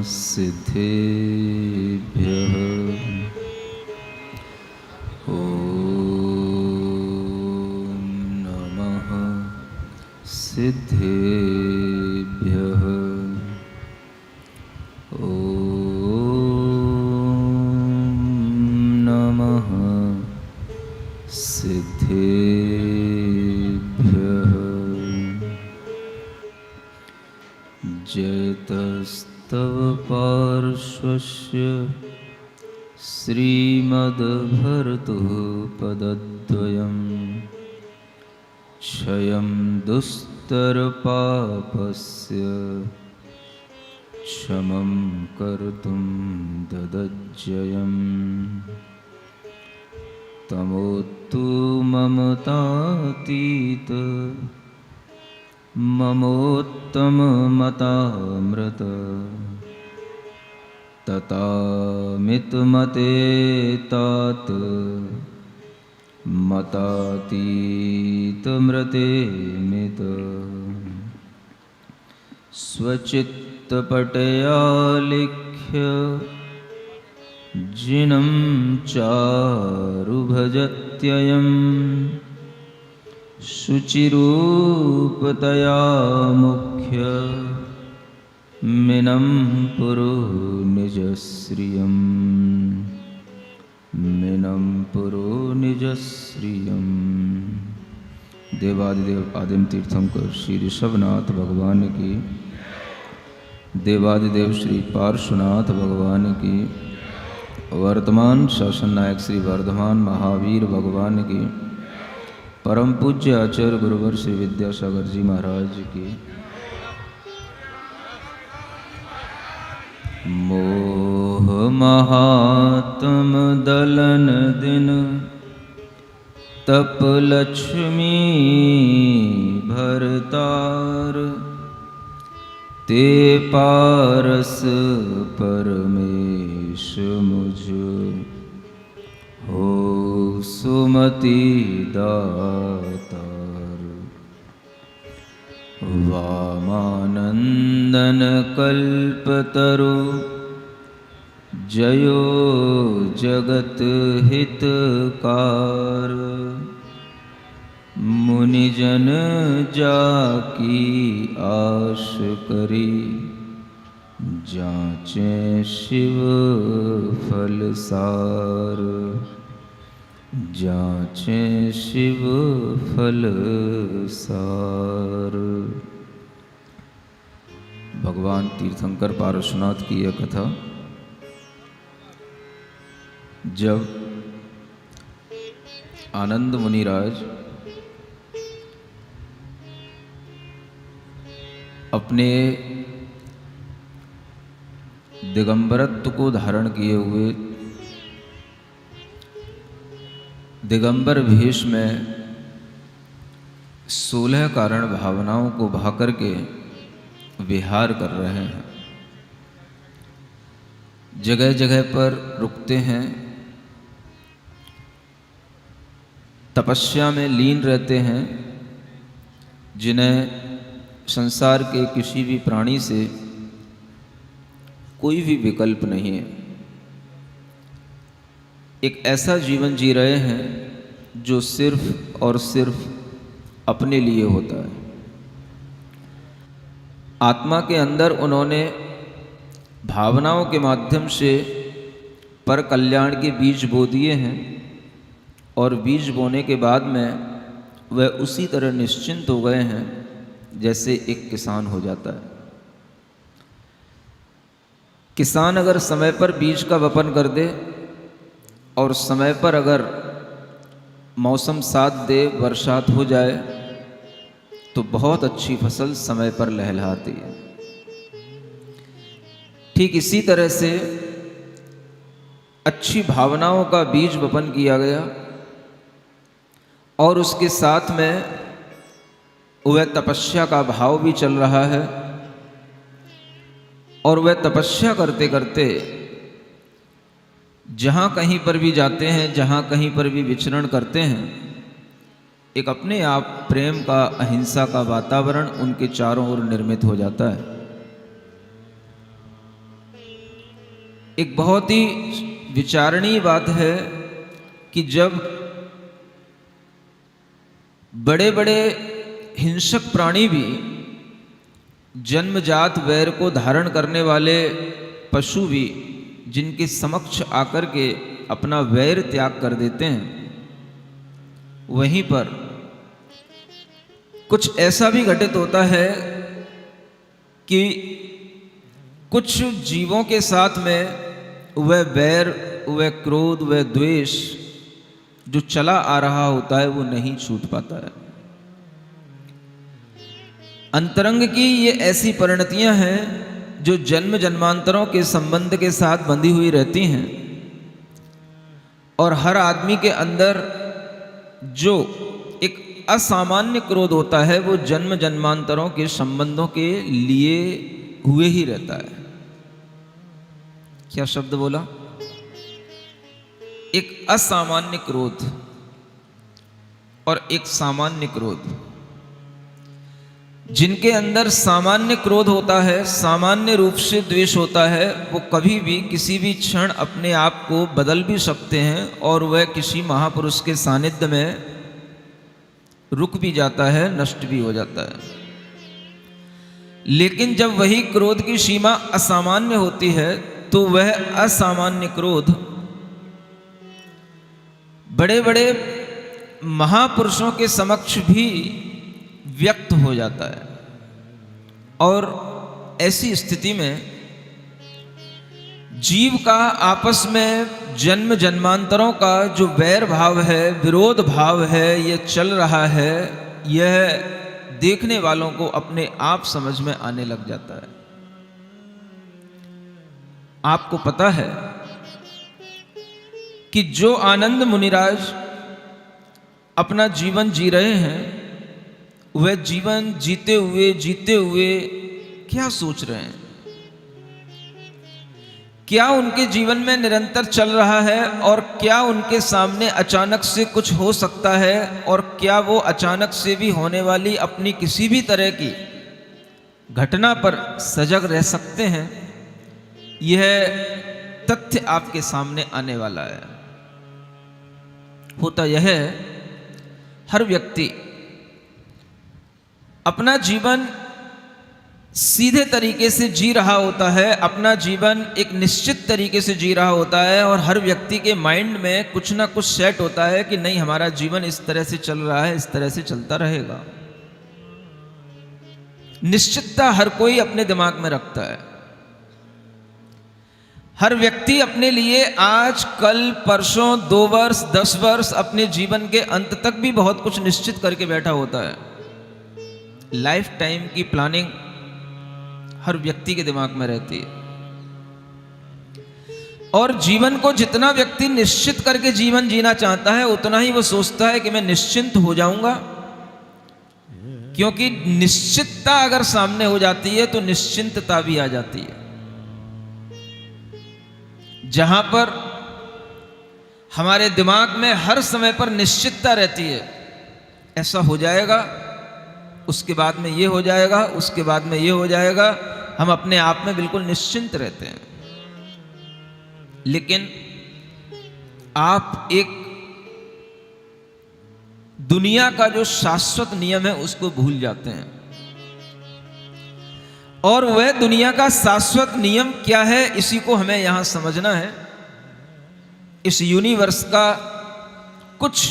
सिद्धेभ्यः ॐ नमः सिद्धेभ्यः ॐ नमः सिद्धेभ्यः जयतस्तव पार्श्वस्य श्रीमद्भर्तुः पदद्वयं क्षयं दुस्तरपापस्य क्षमं कर्तुं ददज्जयम् तमोतु ममतातीत ममोत्तममतामृत ततामितमते तात मतातीतमृते मित स्वचित्तपटया लिख्य जिनं चारुभजत्ययम् शुचिरूपतया मुख्य मिनं पुरो निजश्रियं मिनं पुरो निजश्रियं। देवादिदेव आदिम तीर्थंकर श्री ऋषभनाथ भगवान की, देवादिदेव श्री पार्श्वनाथ भगवान की, वर्तमान शासन नायक श्री वर्धमान महावीर भगवान की, परम पूज्य आचार्य गुरुवर श्री विद्यासागर जी महाराज की। मोह महात्म दलन दिन तप लक्ष्मी भरतार ते पारस परमेश मुझ हो सुमति दातार। वामानंदन कल्पतरु जयो जगत हितकार मुनिजन जाकी आश करी जांचे शिव फलसार जांचे शिव फलसार। भगवान तीर्थंकर पार्श्वनाथ की यह कथा जब आनंद मुनिराज अपने दिगंबरत्व को धारण किए हुए दिगंबर भेष में 16 कारण भावनाओं को भा करके विहार कर रहे हैं। जगह जगह पर रुकते हैं, तपस्या में लीन रहते हैं, जिन्हें संसार के किसी भी प्राणी से कोई भी विकल्प नहीं है। एक ऐसा जीवन जी रहे हैं जो सिर्फ और सिर्फ अपने लिए होता है। आत्मा के अंदर उन्होंने भावनाओं के माध्यम से पर कल्याण के बीज बो दिए हैं और बीज बोने के बाद में वह उसी तरह निश्चिंत हो गए हैं जैसे एक किसान हो जाता है। किसान अगर समय पर बीज का वपन कर दे और समय पर अगर मौसम साथ दे, बरसात हो जाए, तो बहुत अच्छी फसल समय पर लहलहाती है। ठीक इसी तरह से अच्छी भावनाओं का बीज वपन किया गया और उसके साथ में वह तपस्या का भाव भी चल रहा है और वह तपस्या करते करते जहाँ कहीं पर भी जाते हैं, जहाँ कहीं पर भी विचरण करते हैं, एक अपने आप प्रेम का, अहिंसा का वातावरण उनके चारों ओर निर्मित हो जाता है। एक बहुत ही विचारणीय बात है कि जब बड़े बड़े हिंसक प्राणी भी जन्मजात वैर को धारण करने वाले पशु भी जिनके समक्ष आकर के अपना वैर त्याग कर देते हैं, वहीं पर कुछ ऐसा भी घटित होता है कि कुछ जीवों के साथ में वह वैर, वह क्रोध, वह द्वेष जो चला आ रहा होता है वो नहीं छूट पाता है। अंतरंग की ये ऐसी परिणतियां हैं जो जन्म जन्मांतरों के संबंध के साथ बंधी हुई रहती हैं, और हर आदमी के अंदर जो एक असामान्य क्रोध होता है वो जन्म जन्मांतरों के संबंधों के लिए हुए ही रहता है। क्या शब्द बोला? एक असामान्य क्रोध और एक सामान्य क्रोध। जिनके अंदर सामान्य क्रोध होता है, सामान्य रूप से द्वेष होता है, वो कभी भी किसी भी क्षण अपने आप को बदल भी सकते हैं और वह किसी महापुरुष के सानिध्य में रुक भी जाता है, नष्ट भी हो जाता है। लेकिन जब वही क्रोध की सीमा असामान्य होती है तो वह असामान्य क्रोध बड़े बड़े महापुरुषों के समक्ष भी व्यक्त हो जाता है। और ऐसी स्थिति में जीव का आपस में जन्म जन्मांतरों का जो वैर भाव है, विरोध भाव है, यह चल रहा है, यह देखने वालों को अपने आप समझ में आने लग जाता है। आपको पता है कि जो आनंद मुनिराज अपना जीवन जी रहे हैं, वह जीवन जीते हुए क्या सोच रहे हैं? क्या उनके जीवन में निरंतर चल रहा है और क्या उनके सामने अचानक से कुछ हो सकता है और क्या वो अचानक से भी होने वाली अपनी किसी भी तरह की घटना पर सजग रह सकते हैं? यह तथ्य आपके सामने आने वाला है। होता यह है, हर व्यक्ति अपना जीवन सीधे तरीके से जी रहा होता है, अपना जीवन एक निश्चित तरीके से जी रहा होता है, और हर व्यक्ति के माइंड में कुछ ना कुछ सेट होता है कि नहीं, हमारा जीवन इस तरह से चल रहा है, इस तरह से चलता रहेगा। निश्चितता हर कोई अपने दिमाग में रखता है। हर व्यक्ति अपने लिए आज, कल, परसों, 2 वर्ष, 10 वर्ष, अपने जीवन के अंत तक भी बहुत कुछ निश्चित करके बैठा होता है। लाइफ टाइम की प्लानिंग हर व्यक्ति के दिमाग में रहती है, और जीवन को जितना व्यक्ति निश्चित करके जीवन जीना चाहता है उतना ही वो सोचता है कि मैं निश्चिंत हो जाऊंगा, क्योंकि निश्चितता अगर सामने हो जाती है तो निश्चिंतता भी आ जाती है। जहां पर हमारे दिमाग में हर समय पर निश्चितता रहती है, ऐसा हो जाएगा, उसके बाद में ये हो जाएगा, उसके बाद में ये हो जाएगा, हम अपने आप में बिल्कुल निश्चिंत रहते हैं। लेकिन आप एक दुनिया का जो शाश्वत नियम है उसको भूल जाते हैं, और वह दुनिया का शाश्वत नियम क्या है, इसी को हमें यहां समझना है। इस यूनिवर्स का कुछ,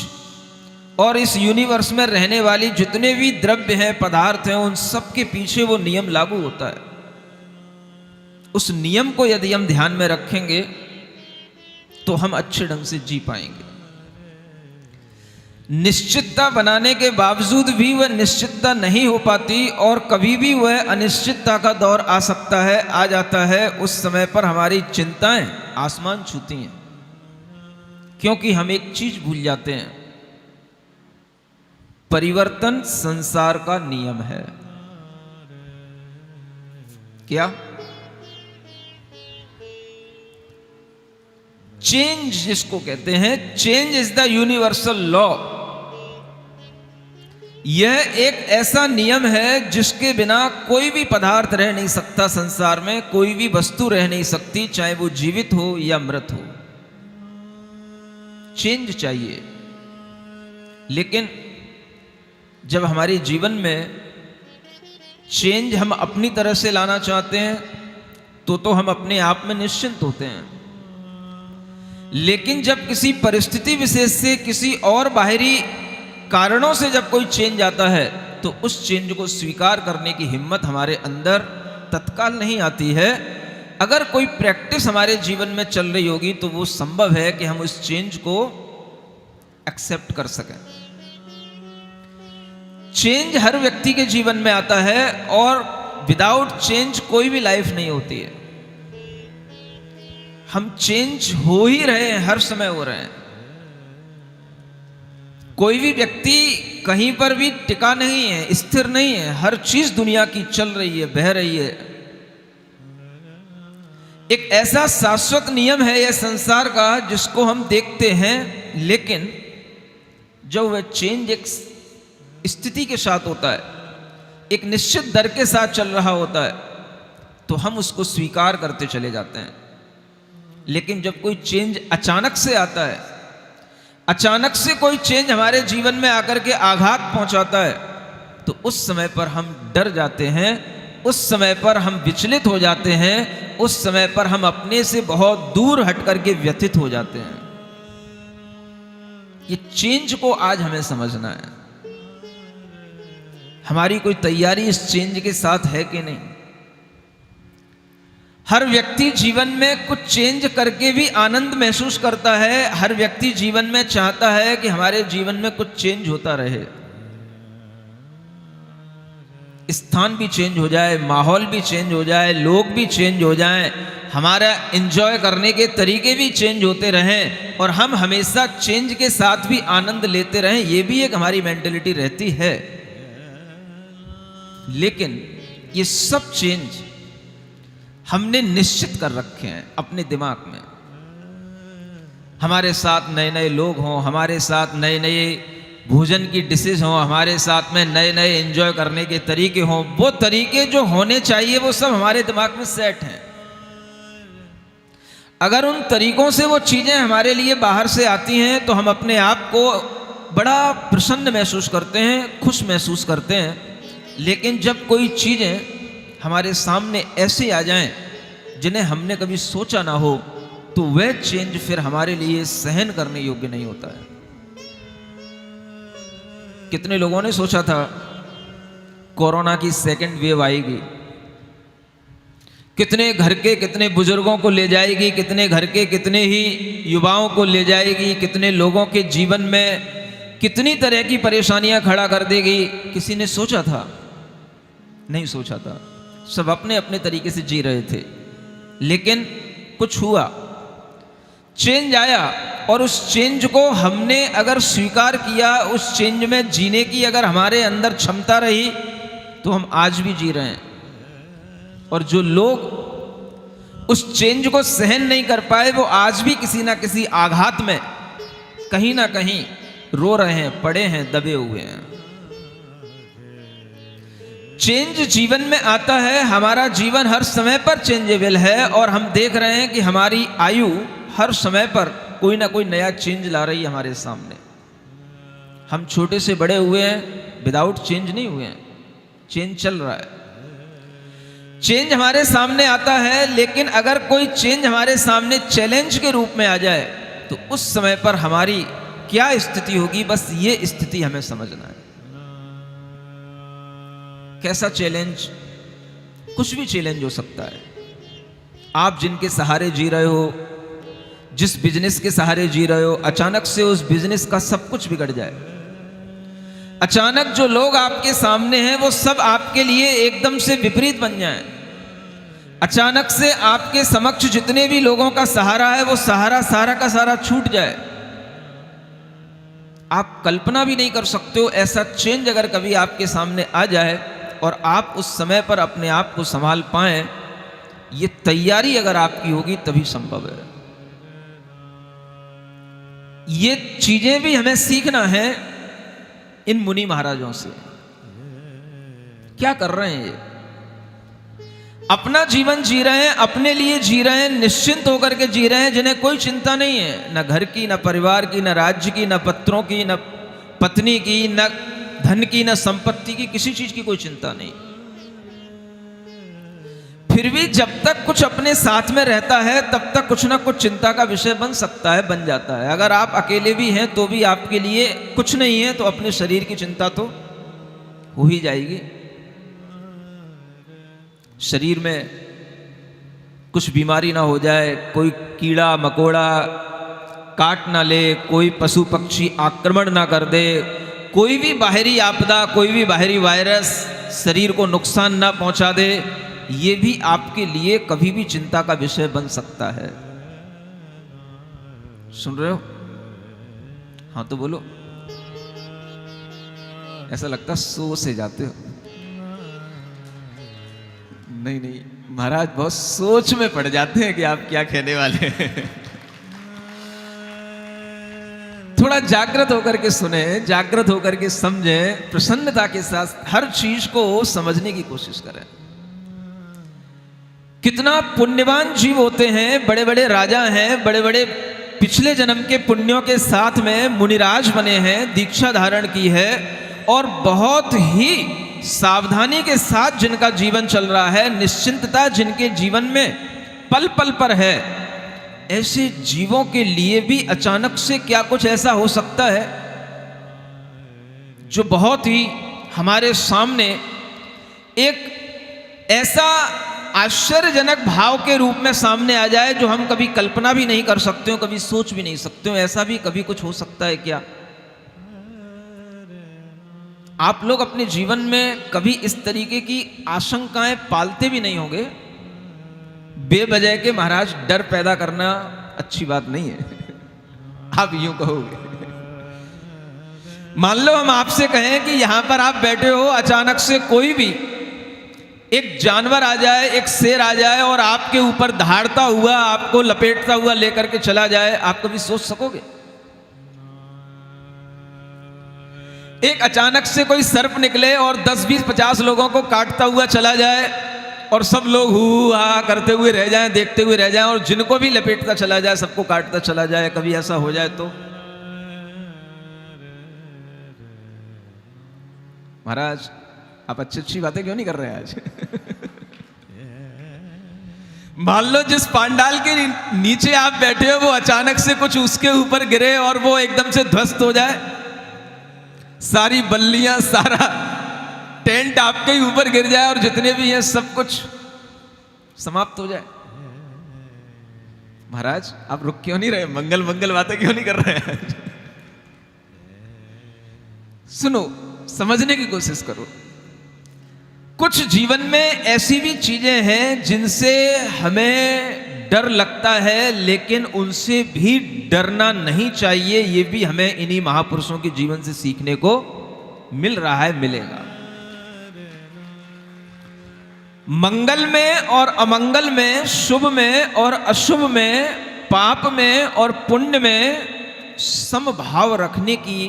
और इस यूनिवर्स में रहने वाली जितने भी द्रव्य हैं, पदार्थ हैं, उन सब के पीछे वो नियम लागू होता है। उस नियम को यदि हम ध्यान में रखेंगे तो हम अच्छे ढंग से जी पाएंगे। निश्चितता बनाने के बावजूद भी वह निश्चितता नहीं हो पाती, और कभी भी वह अनिश्चितता का दौर आ सकता है, आ जाता है। उस समय पर हमारी चिंताएं आसमान छूती हैं, क्योंकि हम एक चीज भूल जाते हैं, परिवर्तन संसार का नियम है। क्या? चेंज जिसको कहते हैं, change is the universal law. यह एक ऐसा नियम है जिसके बिना कोई भी पदार्थ रह नहीं सकता संसार में, कोई भी वस्तु रह नहीं सकती, चाहे वो जीवित हो या मृत हो। चेंज चाहिए। लेकिन जब हमारे जीवन में चेंज हम अपनी तरह से लाना चाहते हैं तो हम अपने आप में निश्चिंत होते हैं। लेकिन जब किसी परिस्थिति विशेष से, किसी और बाहरी कारणों से जब कोई चेंज आता है तो उस चेंज को स्वीकार करने की हिम्मत हमारे अंदर तत्काल नहीं आती है। अगर कोई प्रैक्टिस हमारे जीवन में चल रही होगी तो वो संभव है कि हम उस चेंज को एक्सेप्ट कर सकें। चेंज हर व्यक्ति के जीवन में आता है और विदाउट चेंज कोई भी लाइफ नहीं होती है। हम चेंज हो ही रहे हैं, हर समय हो रहे हैं। कोई भी व्यक्ति कहीं पर भी टिका नहीं है, स्थिर नहीं है। हर चीज दुनिया की चल रही है, बह रही है। एक ऐसा शाश्वत नियम है यह संसार का जिसको हम देखते हैं, लेकिन जब वह चेंज एक स्थिति के साथ होता है, एक निश्चित दर के साथ चल रहा होता है, तो हम उसको स्वीकार करते चले जाते हैं। लेकिन जब कोई चेंज अचानक से आता है, अचानक से कोई चेंज हमारे जीवन में आकर के आघात पहुंचाता है, तो उस समय पर हम डर जाते हैं, उस समय पर हम विचलित हो जाते हैं, उस समय पर हम अपने से बहुत दूर हट करके व्यथित हो जाते हैं। ये चेंज को आज हमें समझना है। हमारी कोई तैयारी इस चेंज के साथ है कि नहीं? हर व्यक्ति जीवन में कुछ चेंज करके भी आनंद महसूस करता है। हर व्यक्ति जीवन में चाहता है कि हमारे जीवन में कुछ चेंज होता रहे, स्थान भी चेंज हो जाए, माहौल भी चेंज हो जाए, लोग भी चेंज हो जाएं, हमारा एंजॉय करने के तरीके भी चेंज होते रहें और हम हमेशा चेंज के साथ भी आनंद लेते रहें। ये भी एक हमारी मेंटेलिटी रहती है। लेकिन ये सब चेंज हमने निश्चित कर रखे हैं अपने दिमाग में। हमारे साथ नए नए लोग हों, हमारे साथ नए नए भोजन की डिशेज हों, हमारे साथ में नए नए एंजॉय करने के तरीके हों, वो तरीके जो होने चाहिए वो सब हमारे दिमाग में सेट हैं। अगर उन तरीकों से वो चीज़ें हमारे लिए बाहर से आती हैं तो हम अपने आप को बड़ा प्रसन्न महसूस करते हैं, खुश महसूस करते हैं। लेकिन जब कोई चीज़ें हमारे सामने ऐसे आ जाएं जिन्हें हमने कभी सोचा ना हो, तो वह चेंज फिर हमारे लिए सहन करने योग्य नहीं होता है। कितने लोगों ने सोचा था कोरोना की सेकंड वेव आएगी, कितने घर के कितने बुजुर्गों को ले जाएगी, कितने घर के कितने ही युवाओं को ले जाएगी, कितने लोगों के जीवन में कितनी तरह की परेशानियां खड़ा कर देगी। किसी ने सोचा था? नहीं सोचा था। सब अपने अपने तरीके से जी रहे थे। लेकिन कुछ हुआ, चेंज आया और उस चेंज को हमने अगर स्वीकार किया, उस चेंज में जीने की अगर हमारे अंदर क्षमता रही, तो हम आज भी जी रहे हैं। और जो लोग उस चेंज को सहन नहीं कर पाए, वो आज भी किसी ना किसी आघात में कहीं ना कहीं रो रहे हैं, पड़े हैं, दबे हुए हैं। चेंज जीवन में आता है। हमारा जीवन हर समय पर चेंजेबल है और हम देख रहे हैं कि हमारी आयु हर समय पर कोई ना कोई नया चेंज ला रही है हमारे सामने। हम छोटे से बड़े हुए हैं, विदाउट चेंज नहीं हुए हैं, चेंज चल रहा है। चेंज हमारे सामने आता है, लेकिन अगर कोई चेंज हमारे सामने चैलेंज के रूप में आ जाए तो उस समय पर हमारी क्या स्थिति होगी, बस ये स्थिति हमें समझना है। कैसा चैलेंज? कुछ भी चैलेंज हो सकता है। आप जिनके सहारे जी रहे हो, जिस बिजनेस के सहारे जी रहे हो, अचानक से उस बिजनेस का सब कुछ बिगड़ जाए। अचानक जो लोग आपके सामने हैं वो सब आपके लिए एकदम से विपरीत बन जाएं। अचानक से आपके समक्ष जितने भी लोगों का सहारा है वो सहारा सारा का सारा छूट जाए। आप कल्पना भी नहीं कर सकते हो ऐसा चेंज अगर कभी आपके सामने आ जाए और आप उस समय पर अपने आप को संभाल पाएं। ये तैयारी अगर आपकी होगी तभी संभव है। ये चीजें भी हमें सीखना है इन मुनि महाराजों से। क्या कर रहे हैं ये? अपना जीवन जी रहे हैं, अपने लिए जी रहे हैं, निश्चिंत होकर के जी रहे हैं, जिन्हें कोई चिंता नहीं है, न घर की, न परिवार की, न राज्य की, न पत्रों की, न पत्नी की, न धन की, न संपत्ति की, किसी चीज की कोई चिंता नहीं। फिर भी जब तक कुछ अपने साथ में रहता है तब तक कुछ ना कुछ चिंता का विषय बन सकता है, बन जाता है। अगर आप अकेले भी हैं तो भी आपके लिए कुछ नहीं है, तो अपने शरीर की चिंता तो हो ही जाएगी। शरीर में कुछ बीमारी ना हो जाए, कोई कीड़ा मकोड़ा काट ना ले, कोई पशु पक्षी आक्रमण ना कर दे, कोई भी बाहरी आपदा, कोई भी बाहरी वायरस शरीर को नुकसान ना पहुंचा दे, ये भी आपके लिए कभी भी चिंता का विषय बन सकता है। सुन रहे हो? हाँ तो बोलो। ऐसा लगता सो से जाते हो। नहीं नहीं महाराज, बहुत सोच में पड़ जाते हैं कि आप क्या कहने वाले हैं। थोड़ा जागृत होकर के सुने, जागृत होकर के समझें, प्रसन्नता के साथ हर चीज को समझने की कोशिश करें। कितना पुण्यवान जीव होते हैं, बड़े बड़े राजा हैं, बड़े बड़े पिछले जन्म के पुण्यों के साथ में मुनिराज बने हैं, दीक्षा धारण की है, और बहुत ही सावधानी के साथ जिनका जीवन चल रहा है, निश्चिंतता जिनके जीवन में पल पल पर है, ऐसे जीवों के लिए भी अचानक से क्या कुछ ऐसा हो सकता है जो बहुत ही हमारे सामने एक ऐसा आश्चर्यजनक भाव के रूप में सामने आ जाए जो हम कभी कल्पना भी नहीं कर सकते हो, कभी सोच भी नहीं सकते हो। ऐसा भी कभी कुछ हो सकता है क्या? आप लोग अपने जीवन में कभी इस तरीके की आशंकाएं पालते भी नहीं होंगे। बेवजह के महाराज डर पैदा करना अच्छी बात नहीं है। आप यूं कहोगे। मान लो हम आपसे कहें कि यहां पर आप बैठे हो, अचानक से कोई भी एक जानवर आ जाए, एक शेर आ जाए और आपके ऊपर दहाड़ता हुआ, आपको लपेटता हुआ लेकर के चला जाए, आप कभी सोच सकोगे? एक अचानक से कोई सर्प निकले और 10, 20, 50 लोगों को काटता हुआ चला जाए और सब लोग हू हा करते हुए रह जाएं, देखते हुए रह जाएं, और जिनको भी लपेटता चला जाए, सबको काटता चला जाए, कभी ऐसा हो जाए तो? महाराज आप अच्छी अच्छी बातें क्यों नहीं कर रहे हैं आज? मान लो जिस पांडाल के नीचे आप बैठे हो वो अचानक से कुछ उसके ऊपर गिरे और वो एकदम से ध्वस्त हो जाए, सारी बल्लियां, सारा टेंट आपके ही ऊपर गिर जाए और जितने भी हैं सब कुछ समाप्त हो जाए। महाराज आप रुक क्यों नहीं रहे? मंगल मंगल बातें क्यों नहीं कर रहे हैं? सुनो, समझने की कोशिश करो। कुछ जीवन में ऐसी भी चीजें हैं जिनसे हमें डर लगता है, लेकिन उनसे भी डरना नहीं चाहिए। ये भी हमें इन्हीं महापुरुषों के जीवन से सीखने को मिल रहा है, मिलेगा। मंगल में और अमंगल में, शुभ में और अशुभ में, पाप में और पुण्य में समभाव रखने की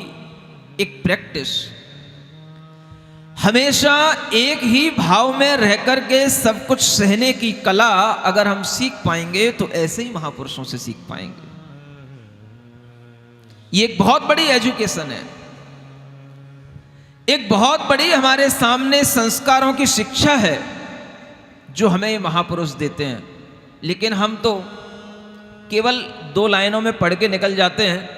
एक प्रैक्टिस, हमेशा एक ही भाव में रह करके सब कुछ सहने की कला अगर हम सीख पाएंगे तो ऐसे ही महापुरुषों से सीख पाएंगे। ये एक बहुत बड़ी एजुकेशन है, एक बहुत बड़ी हमारे सामने संस्कारों की शिक्षा है जो हमें ये महापुरुष देते हैं। लेकिन हम तो केवल 2 लाइनों में पढ़ के निकल जाते हैं।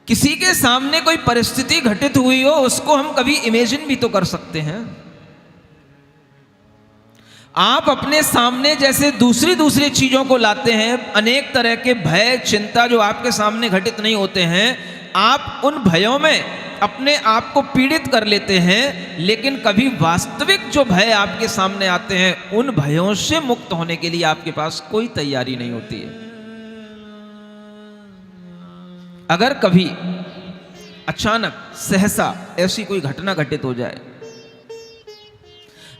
किसी के सामने कोई परिस्थिति घटित हुई हो उसको हम कभी इमेजिन भी तो कर सकते हैं। आप अपने सामने जैसे दूसरी चीजों को लाते हैं, अनेक तरह के भय चिंता जो आपके सामने घटित नहीं होते हैं, आप उन भयों में अपने आप को पीड़ित कर लेते हैं। लेकिन कभी वास्तविक जो भय आपके सामने आते हैं उन भयों से मुक्त होने के लिए आपके पास कोई तैयारी नहीं होती है। अगर कभी अचानक सहसा ऐसी कोई घटना घटित हो जाए,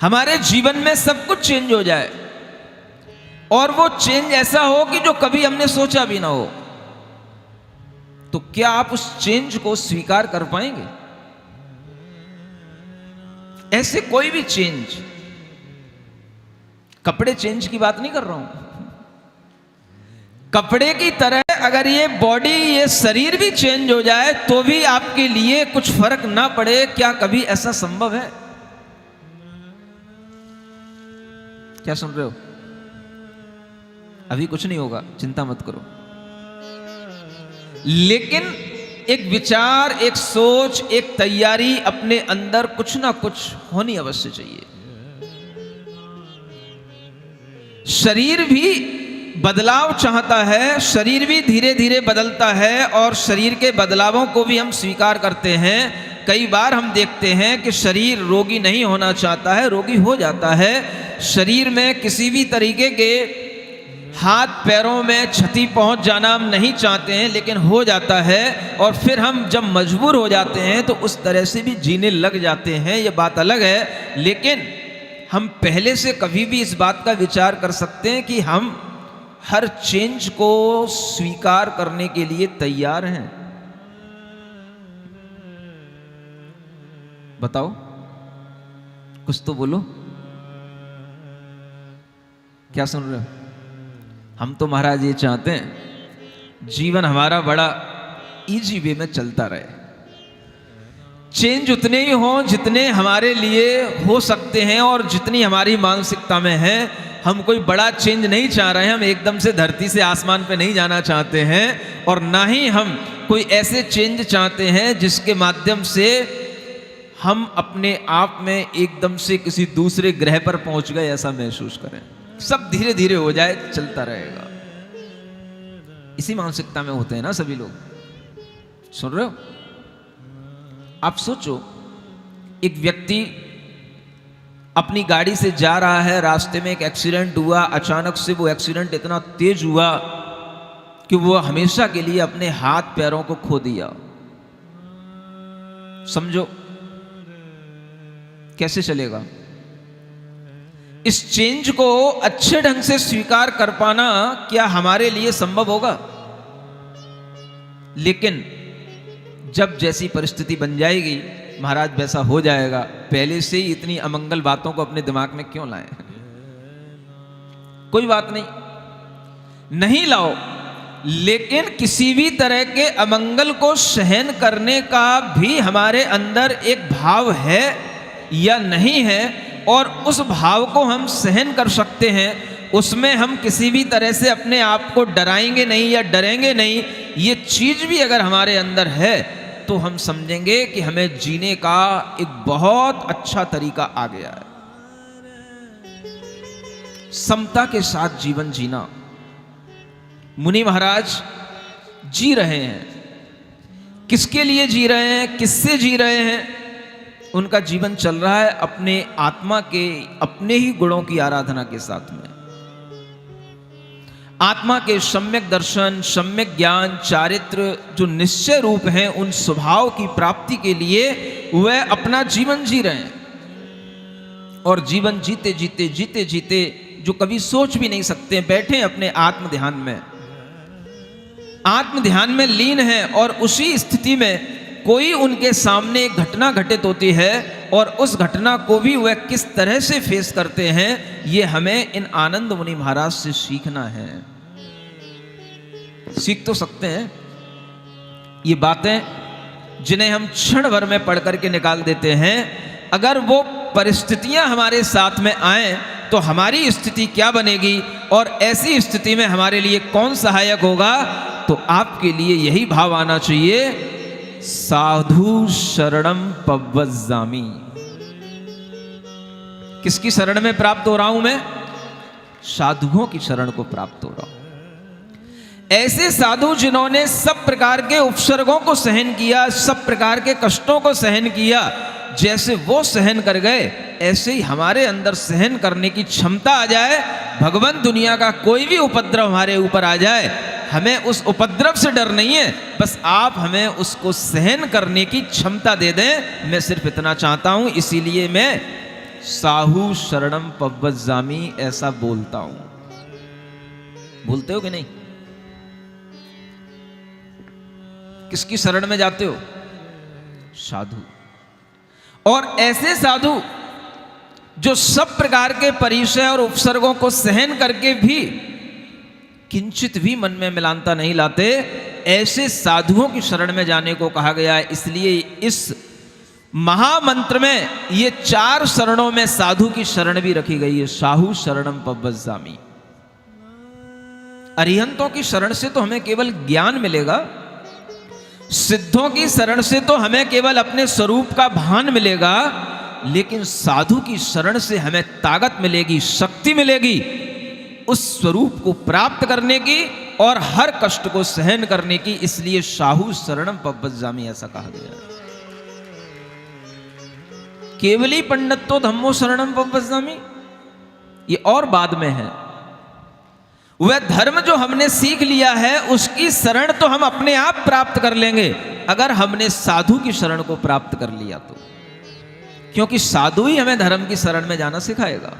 हमारे जीवन में सब कुछ चेंज हो जाए और वो चेंज ऐसा हो कि जो कभी हमने सोचा भी ना हो, तो क्या आप उस चेंज को स्वीकार कर पाएंगे? ऐसे कोई भी चेंज, कपड़े चेंज की बात नहीं कर रहा हूं, कपड़े की तरह अगर ये बॉडी, ये शरीर भी चेंज हो जाए तो भी आपके लिए कुछ फर्क ना पड़े, क्या कभी ऐसा संभव है? क्या सुन रहे हो? अभी कुछ नहीं होगा, चिंता मत करो, लेकिन एक विचार, एक सोच, एक तैयारी अपने अंदर कुछ ना कुछ होनी अवश्य चाहिए। शरीर भी बदलाव चाहता है, शरीर भी धीरे धीरे बदलता है और शरीर के बदलावों को भी हम स्वीकार करते हैं। कई बार हम देखते हैं कि शरीर रोगी नहीं होना चाहता है, रोगी हो जाता है। शरीर में किसी भी तरीके के हाथ पैरों में क्षति पहुंच जाना हम नहीं चाहते हैं, लेकिन हो जाता है और फिर हम जब मजबूर हो जाते हैं तो उस तरह से भी जीने लग जाते हैं, ये बात अलग है। लेकिन हम पहले से कभी भी इस बात का विचार कर सकते हैं कि हम हर चेंज को स्वीकार करने के लिए तैयार हैं। बताओ, कुछ तो बोलो, क्या सुन रहे हो? हम तो महाराज ये चाहते हैं जीवन हमारा बड़ा इजी वे में चलता रहे, चेंज उतने ही हों जितने हमारे लिए हो सकते हैं और जितनी हमारी मानसिकता में है। हम कोई बड़ा चेंज नहीं चाह रहे हैं, हम एकदम से धरती से आसमान पे नहीं जाना चाहते हैं, और ना ही हम कोई ऐसे चेंज चाहते हैं जिसके माध्यम से हम अपने आप में एकदम से किसी दूसरे ग्रह पर पहुंच गए ऐसा महसूस करें। सब धीरे धीरे हो जाए, चलता रहेगा। इसी मानसिकता में होते हैं ना सभी लोग। सुन रहे हो? आप सोचो, एक व्यक्ति अपनी गाड़ी से जा रहा है, रास्ते में एक एक्सीडेंट हुआ, अचानक से वो एक्सीडेंट इतना तेज हुआ कि वो हमेशा के लिए अपने हाथ पैरों को खो दिया। समझो कैसे चलेगा? इस चेंज को अच्छे ढंग से स्वीकार कर पाना क्या हमारे लिए संभव होगा? लेकिन जब जैसी परिस्थिति बन जाएगी महाराज वैसा हो जाएगा। पहले से ही इतनी अमंगल बातों को अपने दिमाग में क्यों लाएं? कोई बात नहीं, नहीं लाओ, लेकिन किसी भी तरह के अमंगल को सहन करने का भी हमारे अंदर एक भाव है या नहीं है, और उस भाव को हम सहन कर सकते हैं। उसमें हम किसी भी तरह से अपने आप को डराएंगे नहीं या डरेंगे नहीं। ये चीज भी अगर हमारे अंदर है तो हम समझेंगे कि हमें जीने का एक बहुत अच्छा तरीका आ गया है। समता के साथ जीवन जीना मुनि महाराज जी रहे हैं। किसके लिए जी रहे हैं, किससे जी रहे हैं? उनका जीवन चल रहा है अपने आत्मा के, अपने ही गुणों की आराधना के साथ में। आत्मा के सम्यक दर्शन, सम्यक ज्ञान, चारित्र जो निश्चय रूप हैं, उन स्वभाव की प्राप्ति के लिए वह अपना जीवन जी रहे हैं। और जीवन जीते जीते जीते जीते जो कभी सोच भी नहीं सकते, बैठे अपने आत्म ध्यान में, आत्म ध्यान में लीन है, और उसी स्थिति में कोई उनके सामने एक घटना घटित होती है और उस घटना को भी वह किस तरह से फेस करते हैं, ये हमें इन आनंद मुनि महाराज से सीखना है। सीख तो सकते हैं ये बातें जिन्हें हम क्षण भर में पढ़ करके निकाल देते हैं। अगर वो परिस्थितियां हमारे साथ में आए तो हमारी स्थिति क्या बनेगी, और ऐसी स्थिति में हमारे लिए कौन सहायक होगा? तो आपके लिए यही भाव आना चाहिए, साधु शरणम पव्वज्जामि। किसकी शरण में प्राप्त हो रहा हूं मैं? साधुओं की शरण को प्राप्त हो रहा हूं। ऐसे साधु जिन्होंने सब प्रकार के उपसर्गों को सहन किया, सब प्रकार के कष्टों को सहन किया, जैसे वो सहन कर गए ऐसे ही हमारे अंदर सहन करने की क्षमता आ जाए। भगवान दुनिया का कोई भी उपद्रव हमारे ऊपर आ जाए, हमें उस उपद्रव से डर नहीं है, बस आप हमें उसको सहन करने की क्षमता दे दें। मैं सिर्फ इतना चाहता हूं, इसीलिए मैं साहु शरणम पव्वज्जामि ऐसा बोलता हूं। बोलते हो कि नहीं? किसकी शरण में जाते हो? साधु। और ऐसे साधु जो सब प्रकार के परिचय और उपसर्गों को सहन करके भी किंचित भी मन में मिलानता नहीं लाते, ऐसे साधुओं की शरण में जाने को कहा गया है। इसलिए इस महामंत्र में ये 4 शरणों में साधु की शरण भी रखी गई है। साहू शरणम पव्वज्जामि। अरिहंतों की शरण से तो हमें केवल ज्ञान मिलेगा, सिद्धों की शरण से तो हमें केवल अपने स्वरूप का भान मिलेगा, लेकिन साधु की शरण से हमें ताकत मिलेगी, शक्ति मिलेगी उस स्वरूप को प्राप्त करने की और हर कष्ट को सहन करने की। इसलिए साहू शरणम पव्वज्जामि ऐसा कहा गया है। केवली पंडितो धम्मो शरणम पव्वज्जामि, ये और बाद में है। वह धर्म जो हमने सीख लिया है उसकी शरण तो हम अपने आप प्राप्त कर लेंगे अगर हमने साधु की शरण को प्राप्त कर लिया तो, क्योंकि साधु ही हमें धर्म की शरण में जाना सिखाएगा।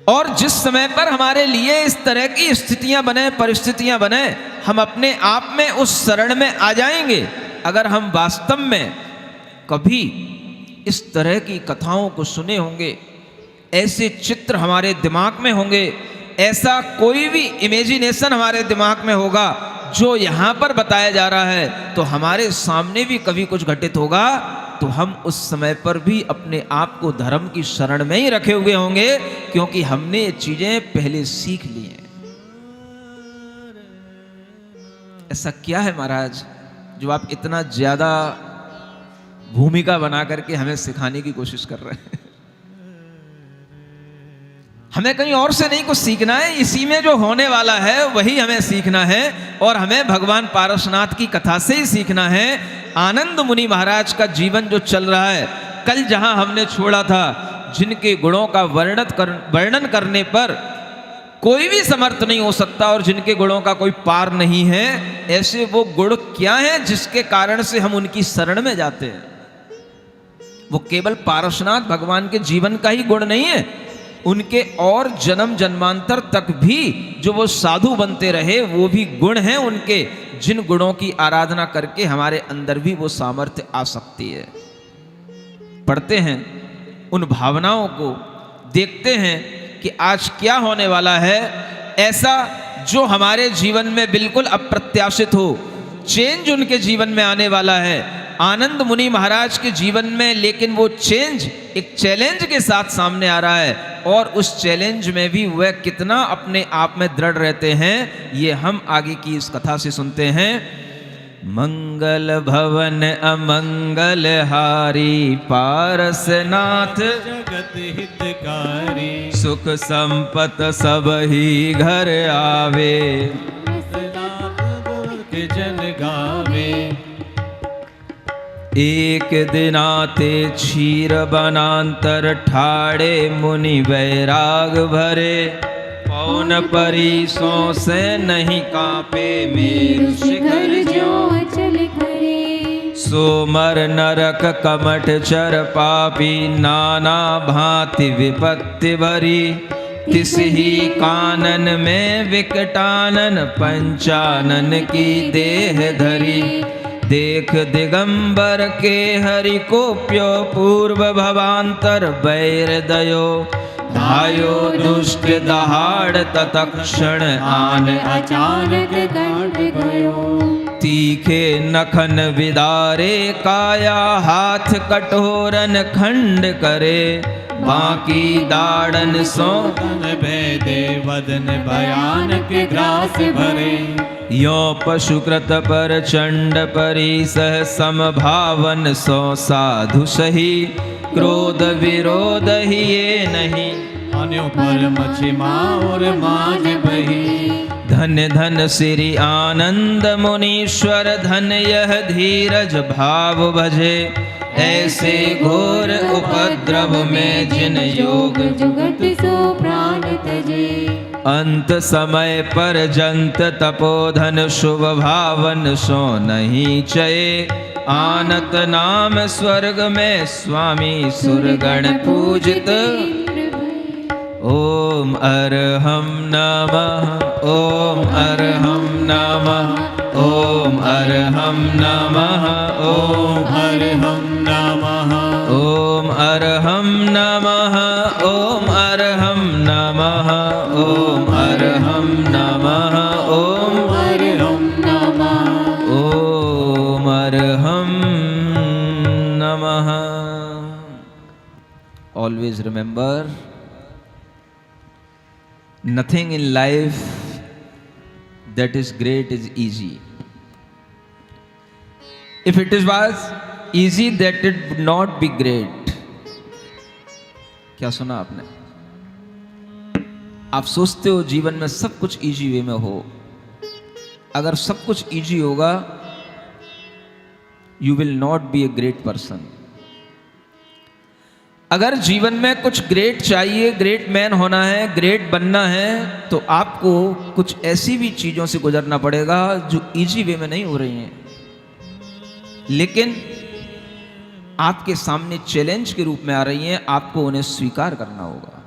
और जिस समय पर हमारे लिए इस तरह की स्थितियां बने, परिस्थितियां बने, हम अपने आप में उस शरण में आ जाएंगे। अगर हम वास्तव में कभी इस तरह की कथाओं को सुने होंगे, ऐसे चित्र हमारे दिमाग में होंगे, ऐसा कोई भी इमेजिनेशन हमारे दिमाग में होगा जो यहाँ पर बताया जा रहा है, तो हमारे सामने भी कभी कुछ घटित होगा, तो हम उस समय पर भी अपने आप को धर्म की शरण में ही रखे हुए होंगे, क्योंकि हमने ये चीजें पहले सीख ली हैं। ऐसा क्या है महाराज जो आप इतना ज्यादा भूमिका बना करके हमें सिखाने की कोशिश कर रहे हैं? हमें कहीं और से नहीं कुछ सीखना है, इसी में जो होने वाला है वही हमें सीखना है, और हमें भगवान पारसनाथ की कथा से ही सीखना है। आनंद मुनि महाराज का जीवन जो चल रहा है, कल जहां हमने छोड़ा था, जिनके गुणों का वर्णन करने पर कोई भी समर्थ नहीं हो सकता और जिनके गुणों का कोई पार नहीं है, ऐसे वो गुण क्या हैं जिसके कारण से हम उनकी शरण में जाते हैं? वो केवल पारसनाथ भगवान के जीवन का ही गुण नहीं है, उनके और जन्म जन्मांतर तक भी जो वो साधु बनते रहे वो भी गुण हैं उनके, जिन गुणों की आराधना करके हमारे अंदर भी वो सामर्थ्य आ सकती है। पढ़ते हैं उन भावनाओं को, देखते हैं कि आज क्या होने वाला है ऐसा जो हमारे जीवन में बिल्कुल अप्रत्याशित हो। चेंज उनके जीवन में आने वाला है, आनंद मुनि महाराज के जीवन में, लेकिन वो चेंज एक चैलेंज के साथ सामने आ रहा है, और उस चैलेंज में भी वह कितना अपने आप में दृढ़ रहते हैं, ये हम आगे की इस कथा से सुनते हैं। मंगल भवन अमंगल हारी पारसनाथ जगत हितकारी, सुख संपत सब ही घर आवे, के जन गावे। एक दिन आते क्षीर बनांतर ठाड़े मुनि वैराग भरे, पौन परिसों से नहीं कांपे मेरु शिखर ज्यों अचल खड़े। सोमर नरक कमठ चर पापी, नाना भांति विपत्ति भरी, तिस ही कानन में विकटानन, पंचानन की देह धरी। देख दिगंबर के हरि को प्यो, पूर्व भवांतर बैर दयो, धायो दुष्ट दहाड़ तत्क्षण आन, अचानक कंठ गयो। तीखे नखन विदारे काया, हाथ कटोरन खंड करे, बाकी दाड़न सो तन भेदे वदन भयानक ग्रास भरे। यो पशुकृत पर चंड परी, सह समभावन सो साधु सही, क्रोध विरोध ही ये नहीं, अन्यों पर मछिमा और माज बही। धन धन श्री आनंद मुनीश्वर, धन यह धीरज भाव भजे, ऐसे घोर उपद्रव में जिन योग जुगत सो प्राण तजे। अंत समय पर जंत तपोधन, शुभ भावन सो नहीं चये, आनत नाम स्वर्ग में स्वामी सुरगण पूजित। ओम अरहम नमः, ओम अरहम नमः, ओम अरहम नमः, ओम हर हम नमः, ओम अरहम नमः। नमः ओम अर्हं नमः ओम अर्हं नमः। Always remember, nothing in life that is great is easy. If it was easy, that it would not be great. क्या सुना आपने? आप सोचते हो जीवन में सब कुछ इजी वे में हो। अगर सब कुछ इजी होगा, you will not be a great person. अगर जीवन में कुछ ग्रेट चाहिए, ग्रेट मैन होना है, ग्रेट बनना है, तो आपको कुछ ऐसी भी चीजों से गुजरना पड़ेगा जो इजी वे में नहीं हो रही हैं, लेकिन आपके सामने चैलेंज के रूप में आ रही हैं। आपको उन्हें स्वीकार करना होगा।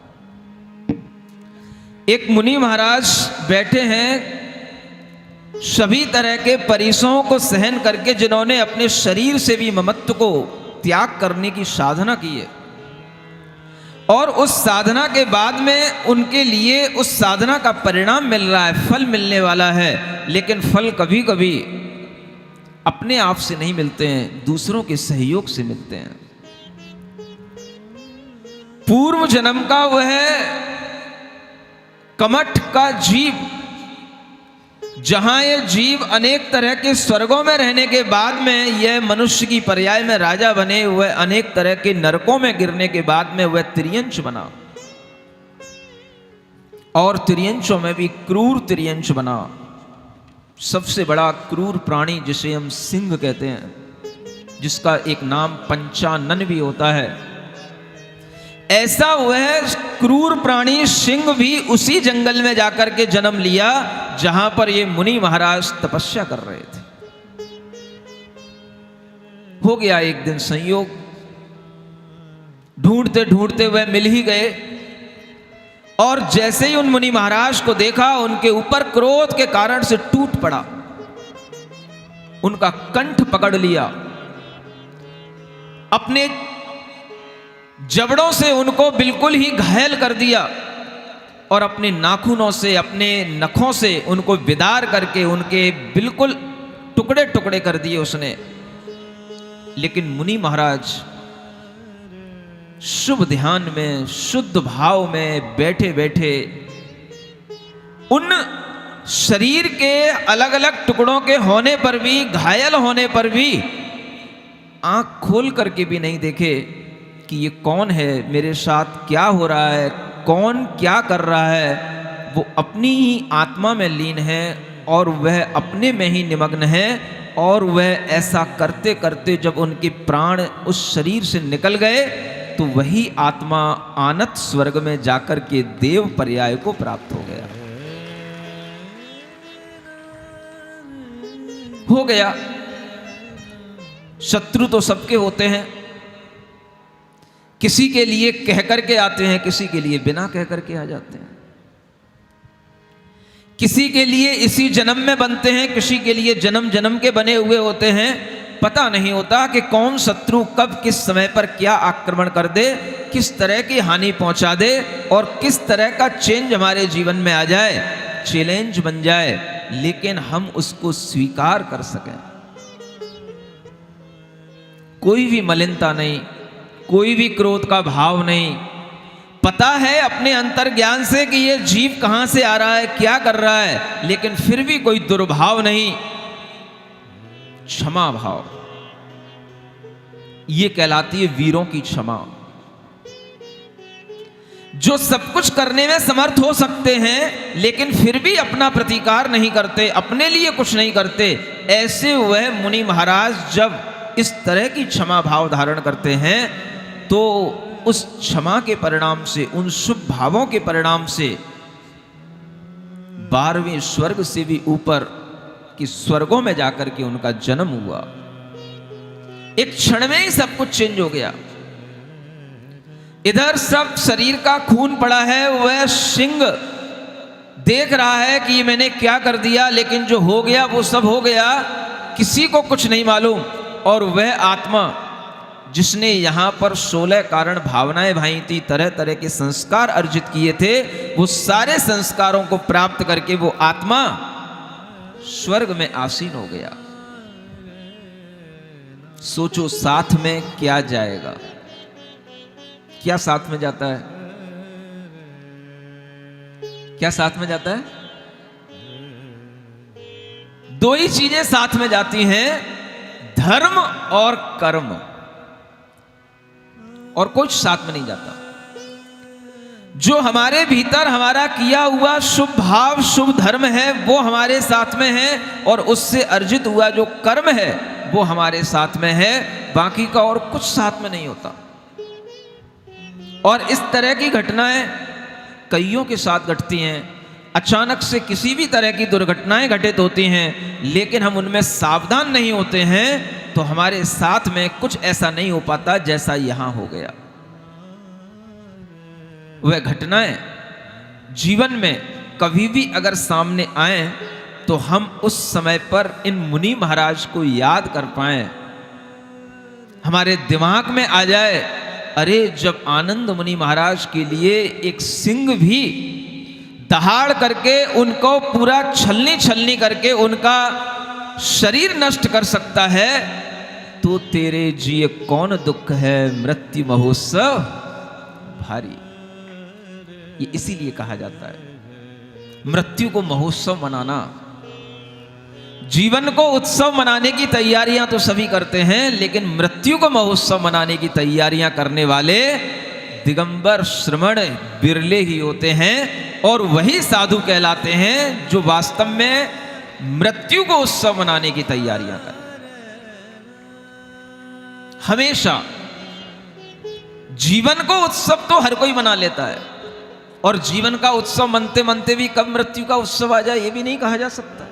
एक मुनि महाराज बैठे हैं सभी तरह के परिसरों को सहन करके, जिन्होंने अपने शरीर से भी ममत्व को त्याग करने की साधना की है, और उस साधना के बाद में उनके लिए उस साधना का परिणाम मिल रहा है, फल मिलने वाला है। लेकिन फल कभी कभी अपने आप से नहीं मिलते हैं, दूसरों के सहयोग से मिलते हैं। पूर्व जन्म का वह कमठ का जीव, जहां यह जीव अनेक तरह के स्वर्गों में रहने के बाद में यह मनुष्य की पर्याय में राजा बने हुए, अनेक तरह के नरकों में गिरने के बाद में वह त्रियंश बना, और त्रियंशों में भी क्रूर त्रियंश बना। सबसे बड़ा क्रूर प्राणी जिसे हम सिंह कहते हैं, जिसका एक नाम पंचानन भी होता है, ऐसा वह क्रूर प्राणी सिंह भी उसी जंगल में जाकर के जन्म लिया जहां पर ये मुनि महाराज तपस्या कर रहे थे। हो गया एक दिन संयोग, ढूंढते ढूंढते वह मिल ही गए, और जैसे ही उन मुनि महाराज को देखा, उनके ऊपर क्रोध के कारण से टूट पड़ा, उनका कंठ पकड़ लिया, अपने जबड़ों से उनको बिल्कुल ही घायल कर दिया, और अपने नाखूनों से, अपने नखों से उनको विदार करके उनके बिल्कुल टुकड़े टुकड़े कर दिए उसने। लेकिन मुनि महाराज शुभ ध्यान में, शुद्ध भाव में बैठे बैठे उन शरीर के अलग अलग टुकड़ों के होने पर भी, घायल होने पर भी आंख खोल करके भी नहीं देखे कि ये कौन है, मेरे साथ क्या हो रहा है, कौन क्या कर रहा है। वो अपनी ही आत्मा में लीन है और वह अपने में ही निमग्न है, और वह ऐसा करते करते जब उनके प्राण उस शरीर से निकल गए, तो वही आत्मा आनत स्वर्ग में जाकर के देव पर्याय को प्राप्त हो गया। हो गया। शत्रु तो सबके होते हैं, किसी के लिए कह करके आते हैं, किसी के लिए बिना कह करके आ जाते हैं, किसी के लिए इसी जन्म में बनते हैं, किसी के लिए जन्म जन्म के बने हुए होते हैं। पता नहीं होता कि कौन शत्रु कब किस समय पर क्या आक्रमण कर दे, किस तरह की हानि पहुंचा दे, और किस तरह का चेंज हमारे जीवन में आ जाए, चैलेंज बन जाए, लेकिन हम उसको स्वीकार कर सकें। कोई भी मलिनता नहीं, कोई भी क्रोध का भाव नहीं। पता है अपने अंतर ज्ञान से कि ये जीव कहां से आ रहा है, क्या कर रहा है, लेकिन फिर भी कोई दुर्भाव नहीं, क्षमा भाव। ये कहलाती है वीरों की क्षमा। जो सब कुछ करने में समर्थ हो सकते हैं, लेकिन फिर भी अपना प्रतिकार नहीं करते, अपने लिए कुछ नहीं करते, ऐसे वह मुनि महाराज जब इस तरह की क्षमा भाव धारण करते हैं, तो उस क्षमा के परिणाम से, उन शुभ भावों के परिणाम से 12वें स्वर्ग से भी ऊपर कि स्वर्गों में जाकर के उनका जन्म हुआ। एक क्षण में ही सब कुछ चेंज हो गया। इधर सब शरीर का खून पड़ा है, वह सिंह देख रहा है कि मैंने क्या कर दिया, लेकिन जो हो गया वो सब हो गया, किसी को कुछ नहीं मालूम। और वह आत्मा जिसने यहाँ पर 16 कारण भावनाएं भाई थी, तरह तरह के संस्कार अर्जित किए थे, वो सारे संस्कारों को प्राप्त करके वो आत्मा स्वर्ग में आसीन हो गया। सोचो साथ में क्या जाएगा, क्या साथ में जाता है, क्या साथ में जाता है? दो ही चीजें साथ में जाती हैं, धर्म और कर्म, और कुछ साथ में नहीं जाता। जो हमारे भीतर हमारा किया हुआ शुभ भाव शुभ धर्म है वो हमारे साथ में है, और उससे अर्जित हुआ जो कर्म है वो हमारे साथ में है, बाकी का और कुछ साथ में नहीं होता। और इस तरह की घटनाएं कईयों के साथ घटती हैं। अचानक से किसी भी तरह की दुर्घटनाएं घटित होती हैं, लेकिन हम उनमें सावधान नहीं होते हैं तो हमारे साथ में कुछ ऐसा नहीं हो पाता जैसा यहां हो गया। वह घटनाएं जीवन में कभी भी अगर सामने आए तो हम उस समय पर इन मुनि महाराज को याद कर पाएं, हमारे दिमाग में आ जाए, अरे जब आनंद मुनि महाराज के लिए एक सिंह भी दहाड़ करके उनको पूरा छलनी छलनी करके उनका शरीर नष्ट कर सकता है, तो तेरे जिए कौन दुख है, मृत्यु महोत्सव भारी। ये इसीलिए कहा जाता है मृत्यु को महोत्सव मनाना। जीवन को उत्सव मनाने की तैयारियां तो सभी करते हैं, लेकिन मृत्यु को महोत्सव मनाने की तैयारियां करने वाले दिगंबर श्रमण बिरले ही होते हैं, और वही साधु कहलाते हैं जो वास्तव में मृत्यु को उत्सव मनाने की तैयारियां करें। हमेशा जीवन को उत्सव तो हर कोई मना लेता है, और जीवन का उत्सव मनते मनते भी कब मृत्यु का उत्सव आ जाए ये भी नहीं कहा जा सकता।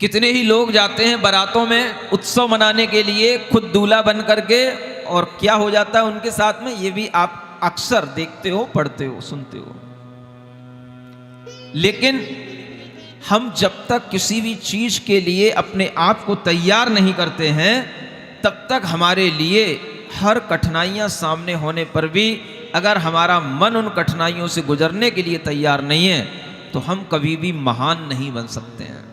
कितने ही लोग जाते हैं बारातों में उत्सव मनाने के लिए खुद दूल्हा बन करके, और क्या हो जाता है उनके साथ में, ये भी आप अक्सर देखते हो, पढ़ते हो, सुनते हो। लेकिन हम जब तक किसी भी चीज के लिए अपने आप को तैयार नहीं करते हैं, तब तक हमारे लिए हर कठिनाइयां सामने होने पर भी अगर हमारा मन उन कठिनाइयों से गुजरने के लिए तैयार नहीं है तो हम कभी भी महान नहीं बन सकते हैं।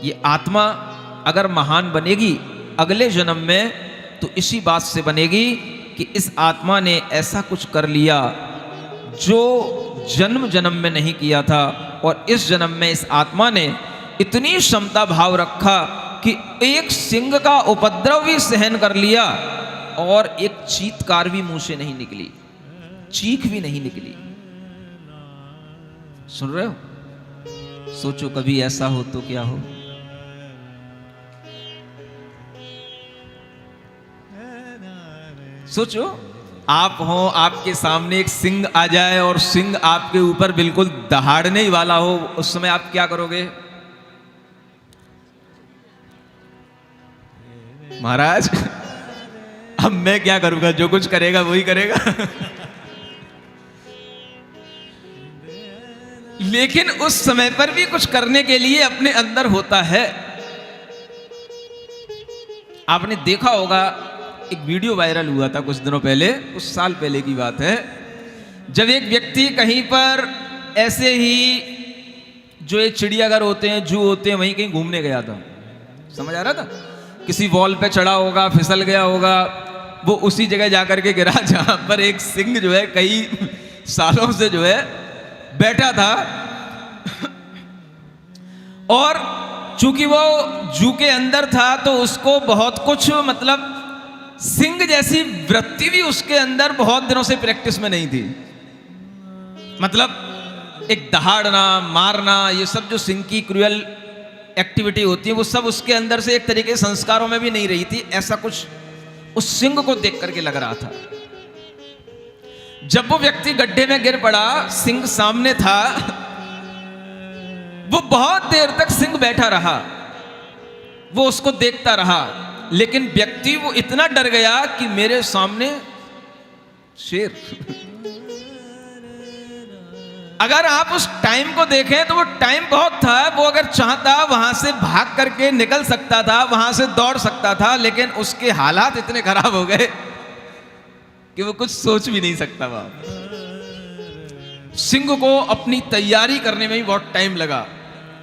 ये आत्मा अगर महान बनेगी अगले जन्म में तो इसी बात से बनेगी कि इस आत्मा ने ऐसा कुछ कर लिया जो जन्म जन्म में नहीं किया था, और इस जन्म में इस आत्मा ने इतनी क्षमता भाव रखा कि एक सिंह का उपद्रव भी सहन कर लिया, और एक चीत्कार भी मुंह से नहीं निकली, चीख भी नहीं निकली। सुन रहे हो? सोचो कभी ऐसा हो तो क्या हो। सोचो आप हो, आपके सामने एक सिंह आ जाए और सिंह आपके ऊपर बिल्कुल दहाड़ने ही वाला हो, उस समय आप क्या करोगे? महाराज अब मैं क्या करूंगा, जो कुछ करेगा वही करेगा। लेकिन उस समय पर भी कुछ करने के लिए अपने अंदर होता है। आपने देखा होगा एक वीडियो वायरल हुआ था कुछ दिनों पहले, कुछ साल पहले की बात है, जब एक व्यक्ति कहीं पर ऐसे ही जो ये चिड़ियाघर होते हैं, जू होते हैं, वहीं कहीं घूमने गया था। समझ आ रहा था? किसी वॉल पे चढ़ा होगा, फिसल गया होगा, वो उसी जगह जाकर के गिरा जहां पर एक सिंह जो है कई सालों से जो है बैठा था। और चूंकि वो जू के अंदर था तो उसको बहुत कुछ, मतलब सिंह जैसी वृत्ति भी उसके अंदर बहुत दिनों से प्रैक्टिस में नहीं थी। मतलब एक दहाड़ना, मारना, ये सब जो सिंह की क्रूअल एक्टिविटी होती है वो सब उसके अंदर से एक तरीके से संस्कारों में भी नहीं रही थी। ऐसा कुछ उस सिंह को देख करके लग रहा था। जब वो व्यक्ति गड्ढे में गिर पड़ा, सिंह सामने था, वो बहुत देर तक सिंह बैठा रहा, वो उसको देखता रहा, लेकिन व्यक्ति वो इतना डर गया कि मेरे सामने शेर। अगर आप उस टाइम को देखें तो वो टाइम बहुत था, वो अगर चाहता वहां से भाग करके निकल सकता था, वहां से दौड़ सकता था, लेकिन उसके हालात इतने खराब हो गए कि वो कुछ सोच भी नहीं सकता। वहां सिंह को अपनी तैयारी करने में भी बहुत टाइम लगा,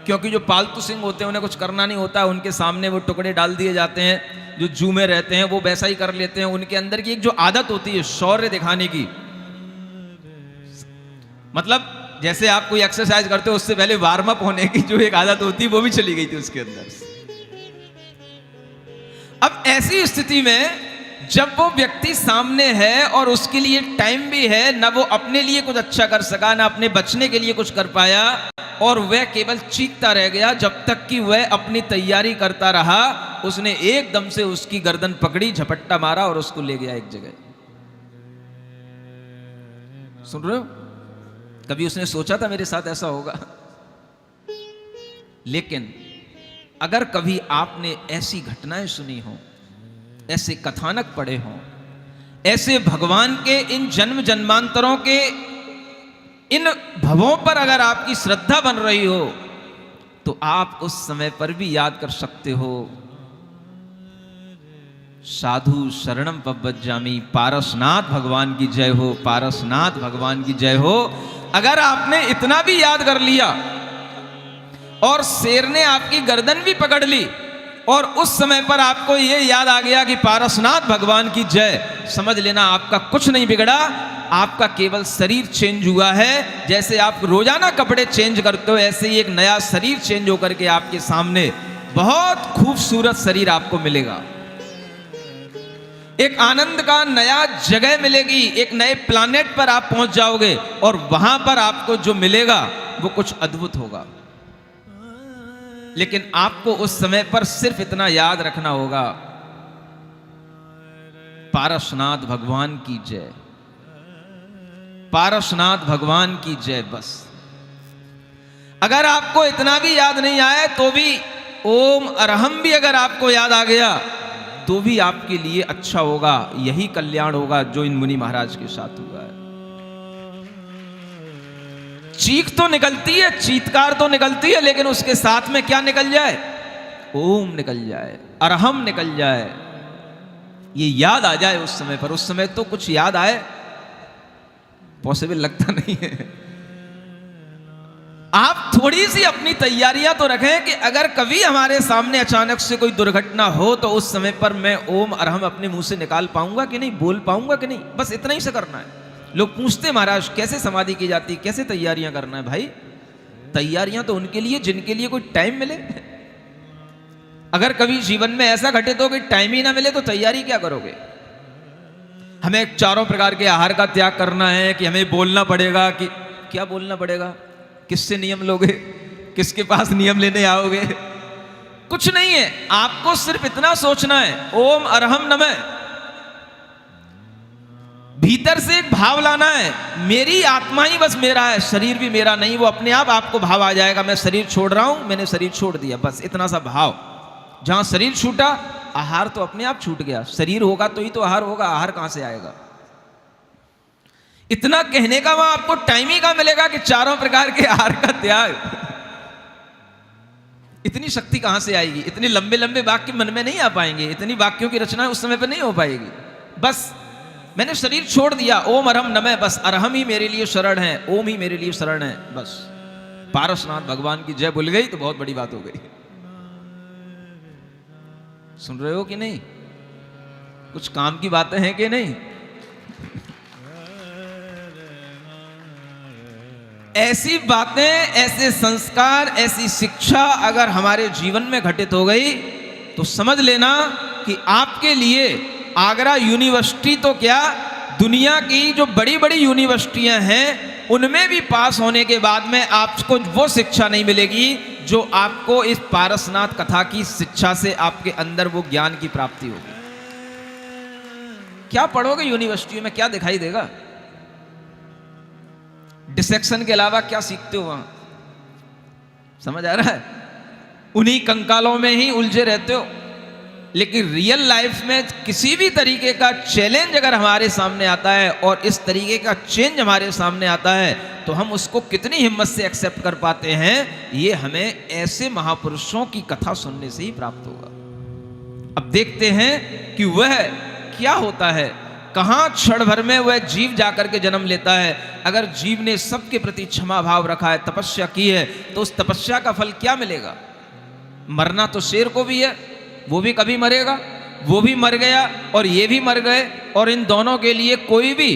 क्योंकि जो पालतू सिंह होते हैं उन्हें कुछ करना नहीं होता, उनके सामने वो टुकड़े डाल दिए जाते हैं, जो जू में रहते हैं वो वैसा ही कर लेते हैं। उनके अंदर की एक जो आदत होती है शौर्य दिखाने की, मतलब जैसे आप कोई एक्सरसाइज करते हो उससे पहले वार्म अप होने की जो एक आदत होती है वो भी चली गई थी उसके अंदर से। अब ऐसी स्थिति में जब वो व्यक्ति सामने है और उसके लिए टाइम भी है, ना वो अपने लिए कुछ अच्छा कर सका, ना अपने बचने के लिए कुछ कर पाया, और वह केवल चीखता रह गया जब तक कि वह अपनी तैयारी करता रहा। उसने एकदम से उसकी गर्दन पकड़ी, झपट्टा मारा और उसको ले गया एक जगह। सुन रहे हो? कभी उसने सोचा था मेरे साथ ऐसा होगा? लेकिन अगर कभी आपने ऐसी घटनाएं सुनी हो, ऐसे कथानक पढ़े हों, ऐसे भगवान के इन जन्म जन्मांतरों के इन भवों पर अगर आपकी श्रद्धा बन रही हो, तो आप उस समय पर भी याद कर सकते हो, साधु शरणम पव्वज्जामि, पारसनाथ भगवान की जय हो, पारसनाथ भगवान की जय हो। अगर आपने इतना भी याद कर लिया और शेर ने आपकी गर्दन भी पकड़ ली और उस समय पर आपको यह याद आ गया कि पारसनाथ भगवान की जय, समझ लेना आपका कुछ नहीं बिगड़ा, आपका केवल शरीर चेंज हुआ है। जैसे आप रोजाना कपड़े चेंज करते हो, ऐसे ही एक नया शरीर चेंज होकर के आपके सामने बहुत खूबसूरत शरीर आपको मिलेगा। एक आनंद का नया जगह मिलेगी, एक नए प्लैनेट पर आप पहुंच जाओगे और वहां पर आपको जो मिलेगा वो कुछ अद्भुत होगा। लेकिन आपको उस समय पर सिर्फ इतना याद रखना होगा, पारसनाथ भगवान की जय, पारसनाथ भगवान की जय। बस अगर आपको इतना भी याद नहीं आए तो भी ओम अरहम भी अगर आपको याद आ गया तो भी आपके लिए अच्छा होगा। यही कल्याण होगा जो इन मुनि महाराज के साथ हुआ है। चीख तो निकलती है, चीत्कार तो निकलती है, लेकिन उसके साथ में क्या निकल जाए? ओम निकल जाए, अरहम निकल जाए, ये याद आ जाए उस समय पर। उस समय तो कुछ याद आए पॉसिबल लगता नहीं है। आप थोड़ी सी अपनी तैयारियां तो रखें कि अगर कभी हमारे सामने अचानक से कोई दुर्घटना हो तो उस समय पर मैं ओम अरहम अपने मुंह से निकाल पाऊंगा कि नहीं, बोल पाऊंगा कि नहीं। बस इतना ही से करना है। लोग पूछते महाराज कैसे समाधि की जाती, कैसे तैयारियां करना है? भाई तैयारियां तो उनके लिए जिनके लिए कोई टाइम मिले। अगर कभी जीवन में ऐसा घटित हो कि टाइम ही ना मिले तो तैयारी क्या करोगे? हमें चारों प्रकार के आहार का त्याग करना है कि हमें बोलना पड़ेगा, कि क्या बोलना पड़ेगा? किससे नियम लोगे? किसके पास नियम लेने आओगे? कुछ नहीं है। आपको सिर्फ इतना सोचना है, ओम अरहम नमः। भीतर से एक भाव लाना है, मेरी आत्मा ही बस मेरा है, शरीर भी मेरा नहीं। वो अपने आप आपको भाव आ जाएगा, मैं शरीर छोड़ रहा हूं, मैंने शरीर छोड़ दिया। बस इतना सा भाव। जहां शरीर छूटा, आहार तो अपने आप छूट गया। शरीर होगा तो ही तो आहार होगा, आहार कहां से आएगा? इतना कहने का वहां आपको टाइम ही कहां मिलेगा कि चारों प्रकार के आहार का त्याग। इतनी शक्ति कहां से आएगी? इतने लंबे लंबे वाक्य मन में नहीं आ पाएंगे, इतनी वाक्यों की रचना उस समय पर नहीं हो पाएगी। बस मैंने शरीर छोड़ दिया, ओम अरहम नमः, बस अरहम ही मेरे लिए शरण है, ओम ही मेरे लिए शरण है। बस पारसनाथ भगवान की जय भूल गई तो बहुत बड़ी बात हो गई। सुन रहे हो कि नहीं? कुछ काम की बातें हैं कि नहीं? ऐसी बातें, ऐसे संस्कार, ऐसी शिक्षा अगर हमारे जीवन में घटित हो गई तो समझ लेना कि आपके लिए आगरा यूनिवर्सिटी तो क्या, दुनिया की जो बड़ी बड़ी यूनिवर्सिटियां हैं उनमें भी पास होने के बाद में आपको वो शिक्षा नहीं मिलेगी जो आपको इस पारसनाथ कथा की शिक्षा से आपके अंदर वो ज्ञान की प्राप्ति होगी। क्या पढ़ोगे यूनिवर्सिटी में? क्या दिखाई देगा? डिसेक्शन के अलावा क्या सीखते हो वहां? समझ आ रहा है? उन्हीं कंकालों में ही उलझे रहते हो। लेकिन रियल लाइफ में किसी भी तरीके का चैलेंज अगर हमारे सामने आता है और इस तरीके का चेंज हमारे सामने आता है तो हम उसको कितनी हिम्मत से एक्सेप्ट कर पाते हैं, ये हमें ऐसे महापुरुषों की कथा सुनने से ही प्राप्त होगा। अब देखते हैं कि वह क्या होता है, कहां क्षण भर में वह जीव जाकर के जन्म लेता है। अगर जीव ने सबके प्रति क्षमा भाव रखा है, तपस्या की है, तो उस तपस्या का फल क्या मिलेगा? मरना तो शेर को भी है, वो भी कभी मरेगा, वो भी मर गया और ये भी मर गए, और इन दोनों के लिए कोई भी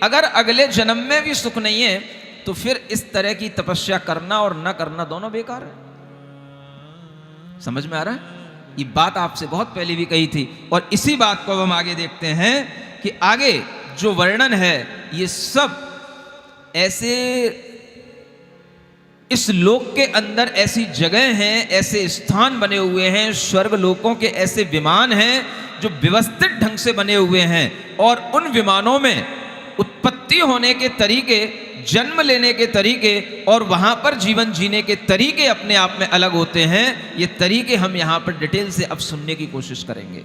अगर अगले जन्म में भी सुख नहीं है, तो फिर इस तरह की तपस्या करना और न करना दोनों बेकार है। समझ में आ रहा है? ये बात आपसे बहुत पहले भी कही थी, और इसी बात को हम आगे देखते हैं कि आगे जो वर्णन है, ये सब ऐसे इस लोक के अंदर ऐसी जगह हैं, ऐसे स्थान बने हुए हैं, स्वर्ग लोकों के ऐसे विमान हैं जो व्यवस्थित ढंग से बने हुए हैं, और उन विमानों में उत्पत्ति होने के तरीके, जन्म लेने के तरीके और वहां पर जीवन जीने के तरीके अपने आप में अलग होते हैं। ये तरीके हम यहां पर डिटेल से अब सुनने की कोशिश करेंगे।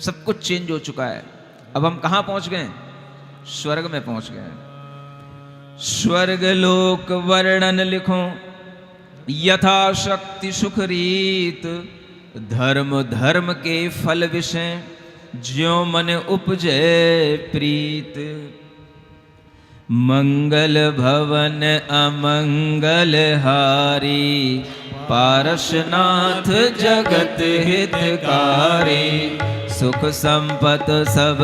सब कुछ चेंज हो चुका है। अब हम कहां पहुंच गए? स्वर्ग में पहुंच गए। स्वर्ग लोक वर्णन लिखो, यथाशक्ति सुख रीत, धर्म धर्म के फल विषय, ज्यों मन उपजे प्रीत। मंगल भवन अमंगल हारी, पारसनाथ जगत हितकारी। सुख संपत सब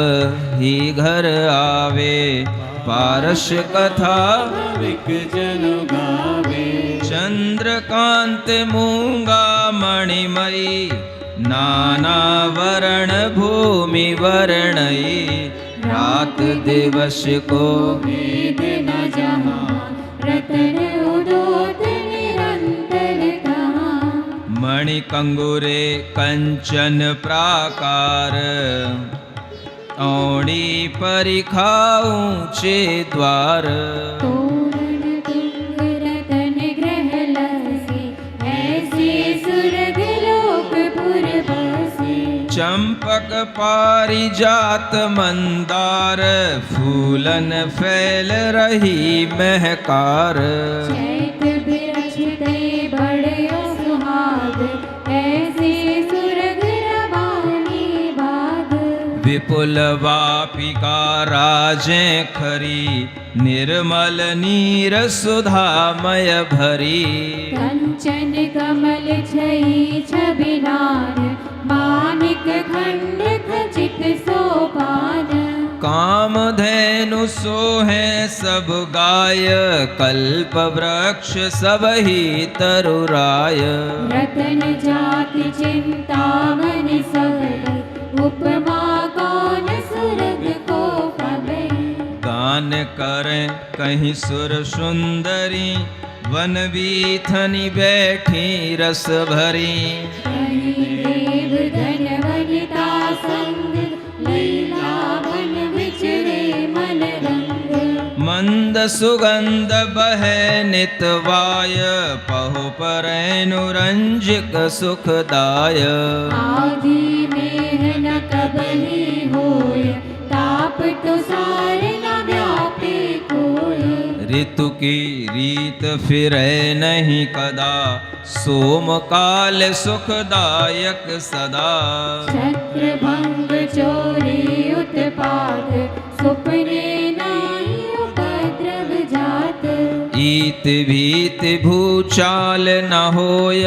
ही घर आवे, पारस कथा विक जन गावे। चंद्रकांत मूंगा मणिमयी, नाना वर्ण भूमि वर्णई। रात दिवस को भेद न जहाँ, रतन उदोत निरंतर कहाँ। मणि कंगुरे कंचन प्राकार, औड़ी परिखा ऊंचे द्वार। तोरण तुंग रतन ग्रह लसे, ऐसे सुरग लोकपुर बसे। चंपक पारिजात मंदार, फूलन फैल रही महकार। चैत बिरछ दे बड़यो सुहाग, ऐसे सुरग रवानी बाग। विपुल वापिका राजें खरी, निर्मल नीर सुधामय भरी। कंचन कमल छई छबिनार, मानिक खंड खचित सोपान। कामधेनु सोहे सब गाय, कल्प वृक्ष सब ही तरुराय। रतन जाति चिंतामन सब, उपमा कौन सुरग को पबे। गान करें कहीं सुर सुंदरी, वन बीथनी बैठी रस भरी। कहीं देव धन वनिता संग, लीला मन विचरे मन रंग। मंद सुगंध बहे नितवाय, पहु परैनु रंजिक सुखदाय। आदि में न कबहि होय, ताप तो सार न व्यापे कोय। ऋतु की रीत फिरे नहीं कदा, सोम काल सुखदायक सदा। छत्र भंग चोरी उत्पात, सुपने नहीं उपद्रव जात। ईत भीत भूचाल न होय,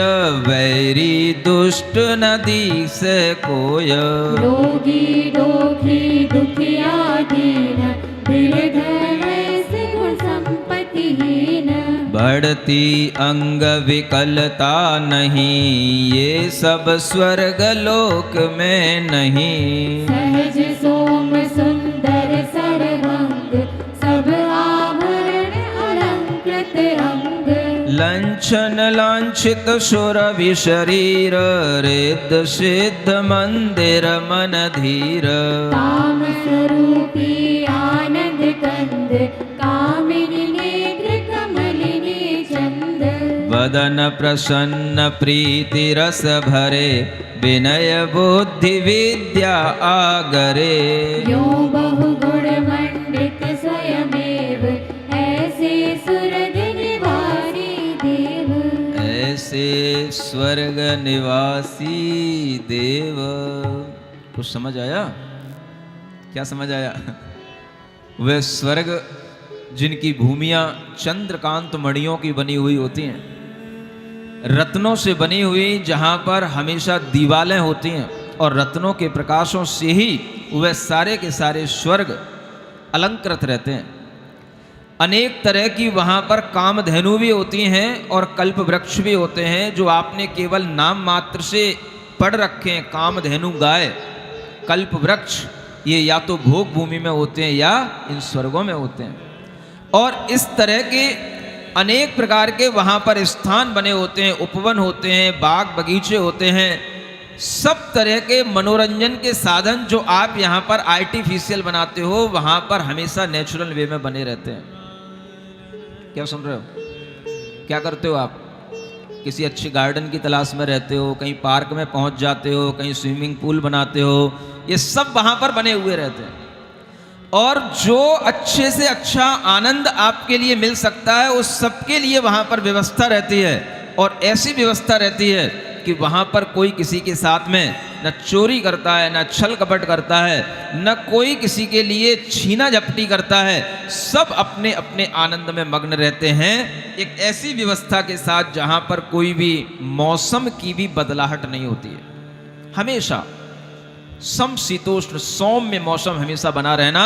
वैरी दुष्ट नदी से कोय। रोगी दोखी दुखिया दीन, दीर्घ ऐसे गुण संपत्तिहीन। बढ़ती अंग विकलता नहीं, ये सब स्वर्ग लोक में नहीं। सहज सोम सुंदर सरभंग, सब आभरण अलंकृत अंग। लंछन लांछित सुरभि शरीर, रिद्ध सिद्ध मंदिर मन धीर। काम स्वरूपी आनंद कंद, कामिनी नेत्र कमलिनी चंद। वदन प्रसन्न प्रीति रस भरे, विनय बुद्धि विद्या आगरे। यो बहुगुण मंडित स्वयमेव, ऐसे सुर जैसे स्वर्ग निवासी देव। कुछ समझ आया? क्या समझ आया? वे स्वर्ग जिनकी भूमियां चंद्रकांत मणियों की बनी हुई होती हैं, रत्नों से बनी हुई, जहां पर हमेशा दीवालें होती हैं और रत्नों के प्रकाशों से ही वह सारे के सारे स्वर्ग अलंकृत रहते हैं। अनेक तरह की वहाँ पर कामधेनु भी होती हैं और कल्प वृक्ष भी होते हैं, जो आपने केवल नाम मात्र से पढ़ रखे हैं। कामधेनु गाय, कल्प वृक्ष, ये या तो भोग भूमि में होते हैं या इन स्वर्गों में होते हैं। और इस तरह के अनेक प्रकार के वहाँ पर स्थान बने होते हैं, उपवन होते हैं, बाग बगीचे होते हैं, सब तरह के मनोरंजन के साधन जो आप यहाँ पर आर्टिफिशियल बनाते हो, वहाँ पर हमेशा नेचुरल वे में बने रहते हैं। क्या सुन रहे हो? क्या करते हो आप? किसी अच्छे गार्डन की तलाश में रहते हो, कहीं पार्क में पहुँच जाते हो, कहीं स्विमिंग पूल बनाते हो, ये सब वहाँ पर बने हुए रहते हैं। और जो अच्छे से अच्छा आनंद आपके लिए मिल सकता है, उस सबके लिए वहाँ पर व्यवस्था रहती है। और ऐसी व्यवस्था रहती है कि वहाँ पर कोई किसी के साथ में न चोरी करता है, न छल कपट करता है, न कोई किसी के लिए छीना झपटी करता है। सब अपने अपने आनंद में मग्न रहते हैं, एक ऐसी व्यवस्था के साथ जहाँ पर कोई भी मौसम की भी बदलाहट नहीं होती है। हमेशा समशीतोष्ण सौम्य मौसम हमेशा बना रहना,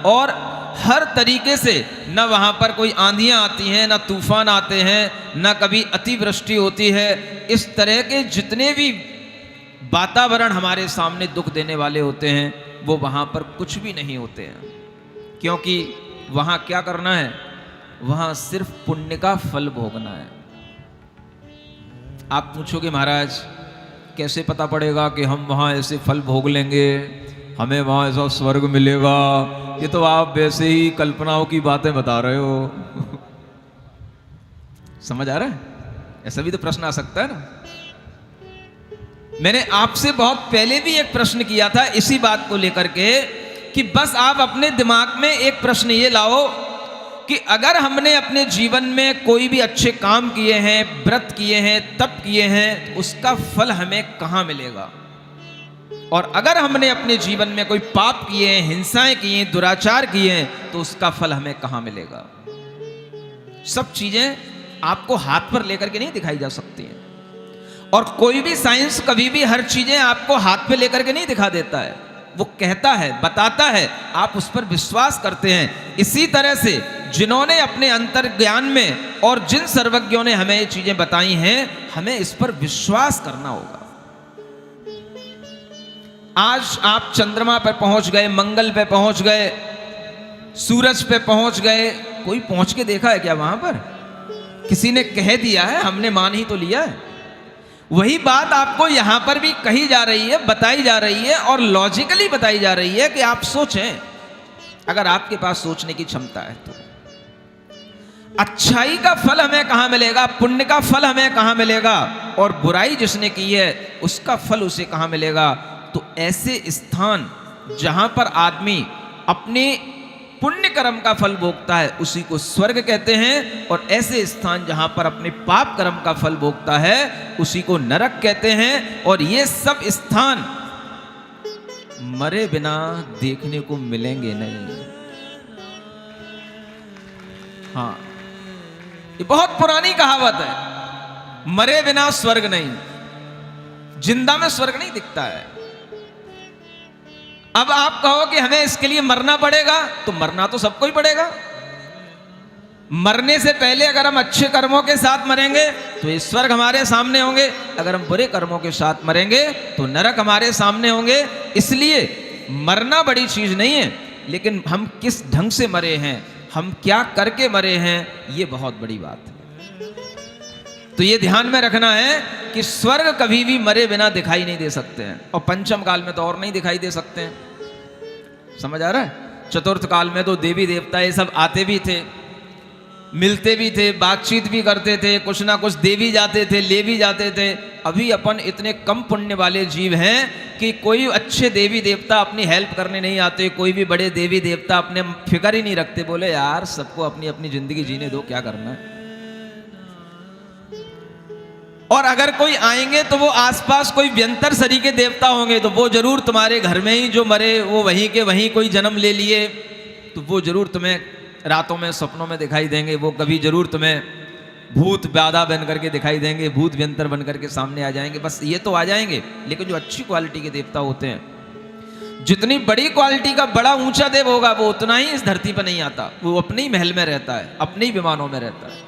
और हर तरीके से न वहाँ पर कोई आंधियाँ आती हैं, न तूफान आते हैं, न कभी अतिवृष्टि होती है। इस तरह के जितने भी वातावरण हमारे सामने दुख देने वाले होते हैं, वो वहाँ पर कुछ भी नहीं होते हैं। क्योंकि वहाँ क्या करना है? वहाँ सिर्फ पुण्य का फल भोगना है। आप पूछोगे महाराज कैसे पता पड़ेगा कि हम वहाँ ऐसे फल भोग लेंगे, हमें वहाँ ऐसा स्वर्ग मिलेगा? ये तो आप वैसे ही कल्पनाओं की बातें बता रहे हो। समझ आ रहा है? ऐसा भी तो प्रश्न आ सकता है ना। मैंने आपसे बहुत पहले भी एक प्रश्न किया था इसी बात को लेकर के, कि बस आप अपने दिमाग में एक प्रश्न ये लाओ कि अगर हमने अपने जीवन में कोई भी अच्छे काम किए हैं, व्रत किए हैं, तप किए हैं, तो उसका फल हमें कहाँ मिलेगा? और अगर हमने अपने जीवन में कोई पाप किए हैं, हिंसाएं की हैं, दुराचार किए हैं, तो उसका फल हमें कहाँ मिलेगा? सब चीजें आपको हाथ पर लेकर के नहीं दिखाई जा सकती हैं, और कोई भी साइंस कभी भी हर चीजें आपको हाथ पे लेकर के नहीं दिखा देता है। वो कहता है, बताता है, आप उस पर विश्वास करते हैं। इसी तरह से जिन्होंने अपने अंतर ज्ञान में और जिन सर्वज्ञों ने हमें ये चीजें बताई हैं, हमें इस पर विश्वास करना होगा। आज आप चंद्रमा पर पहुंच गए, मंगल पे पहुंच गए, सूरज पे पहुंच गए, कोई पहुंच के देखा है क्या वहां पर? किसी ने कह दिया है, हमने मान ही तो लिया है। वही बात आपको यहां पर भी कही जा रही है, बताई जा रही है, और लॉजिकली बताई जा रही है कि आप सोचें, अगर आपके पास सोचने की क्षमता है तो। अच्छाई का फल हमें कहां मिलेगा? पुण्य का फल हमें कहां मिलेगा? और बुराई जिसने की है उसका फल उसे कहां मिलेगा? तो ऐसे स्थान जहां पर आदमी अपने पुण्य कर्म का फल भोगता है उसी को स्वर्ग कहते हैं, और ऐसे स्थान जहां पर अपने पाप कर्म का फल भोगता है उसी को नरक कहते हैं। और ये सब स्थान मरे बिना देखने को मिलेंगे नहीं। हाँ, ये बहुत पुरानी कहावत है, मरे बिना स्वर्ग नहीं। जिंदा में स्वर्ग नहीं दिखता है। अब आप कहो कि हमें इसके लिए मरना पड़ेगा, तो मरना तो सबको ही पड़ेगा। मरने से पहले अगर हम अच्छे कर्मों के साथ मरेंगे तो ये स्वर्ग हमारे सामने होंगे, अगर हम बुरे कर्मों के साथ मरेंगे तो नरक हमारे सामने होंगे। इसलिए मरना बड़ी चीज नहीं है, लेकिन हम किस ढंग से मरे हैं, हम क्या करके मरे हैं, ये बहुत बड़ी बात है। तो ये ध्यान में रखना है कि स्वर्ग कभी भी मरे बिना दिखाई नहीं दे सकते हैं, और पंचम काल में तो और नहीं दिखाई दे सकते हैं। समझ आ रहा है? चतुर्थ काल में तो देवी देवता ये सब आते भी थे, मिलते भी थे, बातचीत भी करते थे, कुछ ना कुछ दे भी जाते थे, ले भी जाते थे। अभी अपन इतने कम पुण्य वाले जीव हैं कि कोई अच्छे देवी देवता अपनी हेल्प करने नहीं आते, कोई भी बड़े देवी देवता अपने फिक्र ही नहीं रखते। बोले यार सबको अपनी अपनी जिंदगी जीने दो, क्या करना है। और अगर कोई आएंगे तो वो आसपास कोई व्यंतर शरीर के देवता होंगे, तो वो जरूर तुम्हारे घर में ही जो मरे वो वहीं के वहीं कोई जन्म ले लिए, तो वो जरूर तुम्हें रातों में सपनों में दिखाई देंगे। वो कभी जरूर तुम्हें भूत बाधा बन करके दिखाई देंगे, भूत व्यंतर बन करके सामने आ जाएंगे। बस ये तो आ जाएंगे, लेकिन जो अच्छी क्वालिटी के देवता होते हैं, जितनी बड़ी क्वालिटी का बड़ा ऊंचा देव होगा वो उतना ही इस धरती पर नहीं आता। वो अपने ही महल में रहता है, अपने ही विमानों में रहता है।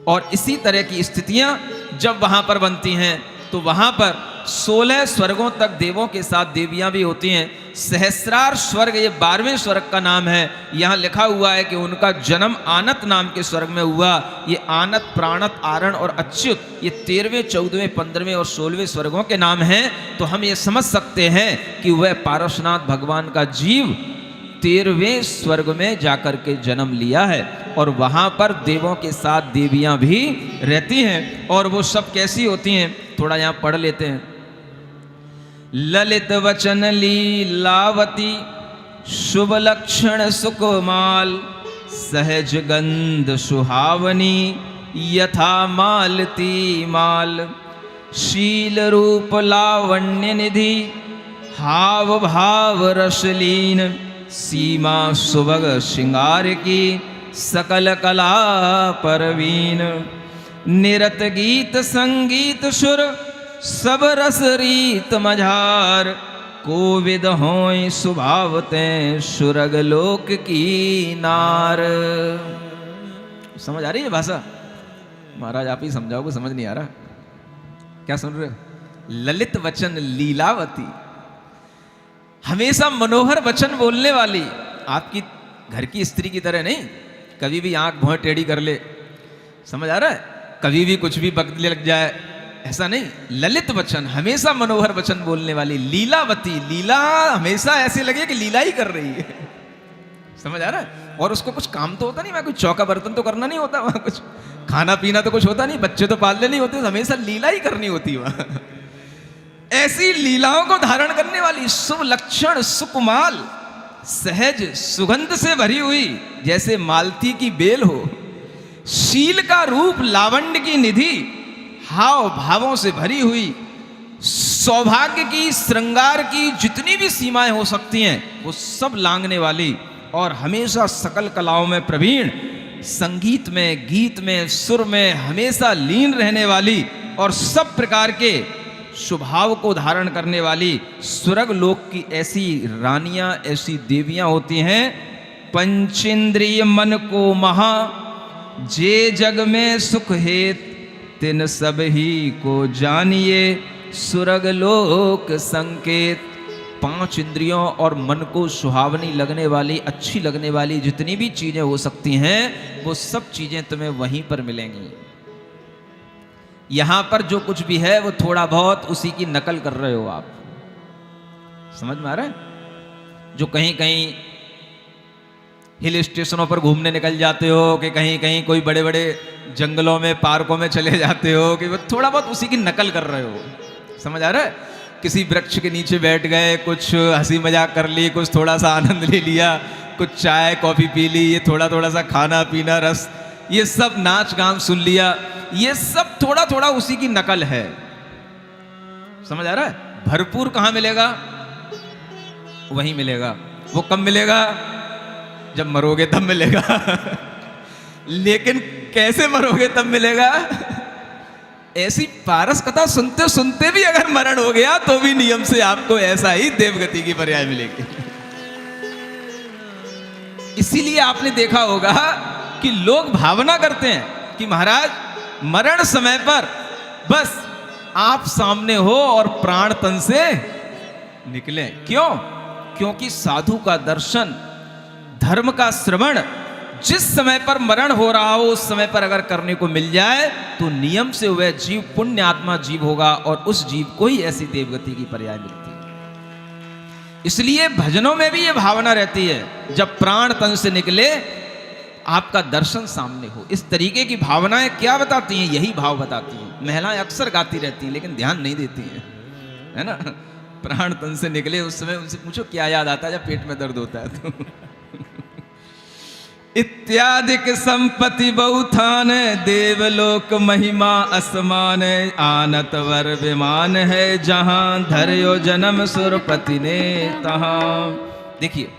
और इसी तरह की स्थितियां जब वहां पर बनती हैं तो वहां पर 16 स्वर्गों तक देवों के साथ देवियां भी होती हैं। सहस्रार स्वर्ग ये 12वें स्वर्ग का नाम है। यहाँ लिखा हुआ है कि उनका जन्म आनत नाम के स्वर्ग में हुआ। ये आनत, प्राणत, आरण और अच्युत ये 13वें, 14वें, 15वें और 16वें स्वर्गों के नाम हैं। तो हम ये समझ सकते हैं कि वह पारसनाथ भगवान का जीव 13वें स्वर्ग में जाकर के जन्म लिया है और वहां पर देवों के साथ देवियां भी रहती हैं। और वो सब कैसी होती हैं, थोड़ा यहां पढ़ लेते हैं। ललित वचन लीलावती, शुभ लक्षण सुकुमाल, सहज गंध सुहावनी, यथा मालती माल, शील रूप लावण्य निधि, हाव भाव रसलीन, सीमा सुभग श्रृंगार की, सकल कला परवीन, निरत गीत संगीत सुर, सब रस रीत मझार, कोविद होय सुभावते, सुरग लोक की नार। समझ आ रही है भाषा? महाराज आप ही समझाओगे, समझ नहीं आ रहा। क्या सुन रहे हो? ललित वचन लीलावती, हमेशा मनोहर वचन बोलने वाली, आपकी घर की स्त्री की तरह नहीं, कभी भी आंख भौं टेढ़ी कर ले, समझ आ रहा है, कभी भी कुछ भी बकने लग जाए, ऐसा नहीं। ललित वचन, हमेशा मनोहर वचन बोलने वाली। लीलावती, लीला हमेशा ऐसे लगे कि लीला ही कर रही है, समझ आ रहा है। और उसको कुछ काम तो होता नहीं, वहां कुछ चौका बर्तन तो करना नहीं होता, वहां कुछ खाना पीना तो कुछ होता नहीं, बच्चे तो पालने नहीं होते, हमेशा लीला ही करनी होती है वहां। ऐसी लीलाओं को धारण करने वाली, शुभ लक्षण सुकुमाल, सहज सुगंध से भरी हुई जैसे मालती की बेल हो, शील का रूप लावण्य की निधि, हाव भावों से भरी हुई, सौभाग्य की, श्रृंगार की जितनी भी सीमाएं हो सकती हैं वो सब लांघने वाली, और हमेशा सकल कलाओं में प्रवीण, संगीत में, गीत में, सुर में हमेशा लीन रहने वाली, और सब प्रकार के स्वभाव को धारण करने वाली स्वर्ग लोक की ऐसी रानियां, ऐसी देवियां होती हैं। पंचेंद्रिय मन को महा, जे जग में सुख हेत, तिन सब ही को जानिए, स्वर्ग लोक संकेत। 5 इंद्रियों और मन को सुहावनी लगने वाली, अच्छी लगने वाली जितनी भी चीजें हो सकती हैं वो सब चीजें तुम्हें वहीं पर मिलेंगी। यहां पर जो कुछ भी है वो थोड़ा बहुत उसी की नकल कर रहे हो आप, समझ में आ रहा है। जो कहीं कहीं हिल स्टेशनों पर घूमने निकल जाते हो, कि कहीं कहीं कोई बड़े बड़े जंगलों में, पार्कों में चले जाते हो, कि वो थोड़ा बहुत उसी की नकल कर रहे हो, समझ आ रहा है। किसी वृक्ष के नीचे बैठ गए, कुछ हंसी मजाक कर ली, कुछ थोड़ा सा आनंद ले लिया, कुछ चाय कॉफी पी ली, ये थोड़ा थोड़ा सा खाना पीना, रस, ये सब नाच गान सुन लिया, ये सब थोड़ा थोड़ा उसी की नकल है, समझ आ रहा है। भरपूर कहां मिलेगा? वहीं मिलेगा। वो कब मिलेगा? जब मरोगे तब मिलेगा। लेकिन कैसे मरोगे तब मिलेगा? ऐसी पारस कथा सुनते सुनते भी अगर मरण हो गया तो भी नियम से आपको ऐसा ही देवगति की पर्याय मिलेगी। इसीलिए आपने देखा होगा कि लोग भावना करते हैं कि महाराज मरण समय पर बस आप सामने हो और प्राण तन से निकले। क्यों? क्योंकि साधु का दर्शन, धर्म का श्रवण जिस समय पर मरण हो रहा हो उस समय पर अगर करने को मिल जाए तो नियम से वह जीव पुण्य आत्मा जीव होगा और उस जीव को ही ऐसी देवगति की पर्याय मिलती है। इसलिए भजनों में भी यह भावना रहती है, जब प्राण तन से निकले आपका दर्शन सामने हो। इस तरीके की भावनाएं क्या बताती हैं? यही भाव बताती हैं। महिलाएं अक्सर गाती रहती हैं लेकिन ध्यान नहीं देती हैं, है ना। प्राण तन से निकले उस समय उनसे पूछो क्या याद आता है जब पेट में दर्द होता है तो। इत्यादिक संपत्ति बहुथान, देवलोक महिमा असमान, आनत वर विमान है जहां, धर्यो जन्म सुरपति ने तहां। देखिए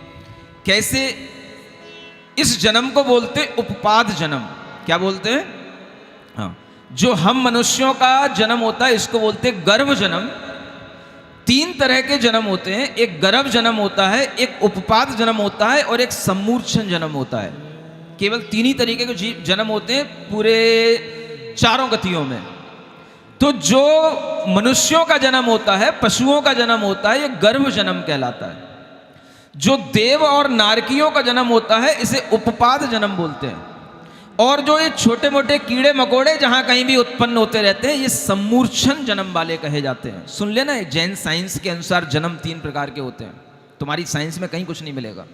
कैसे इस जन्म को बोलते उपपाद जन्म। क्या बोलते हैं? हाँ, जो हम मनुष्यों का जन्म होता है इसको बोलते गर्भ जन्म। तीन तरह के जन्म होते हैं, एक गर्भ जन्म होता है, एक उपपाद जन्म होता है और एक सम्मूर्छन जन्म होता है। केवल तीन ही तरीके के जन्म होते हैं पूरे चारों गतियों में। तो जो मनुष्यों का जन्म होता है, पशुओं का जन्म होता है, ये गर्भ जन्म कहलाता है। जो देव और नारकियों का जन्म होता है इसे उपपाद जन्म बोलते हैं। और जो ये छोटे मोटे कीड़े मकोड़े जहां कहीं भी उत्पन्न होते रहते हैं, ये सम्मूर्छन जन्म वाले कहे जाते हैं। सुन लेना, जैन साइंस के अनुसार जन्म तीन प्रकार के होते हैं। तुम्हारी साइंस में कहीं कुछ नहीं मिलेगा।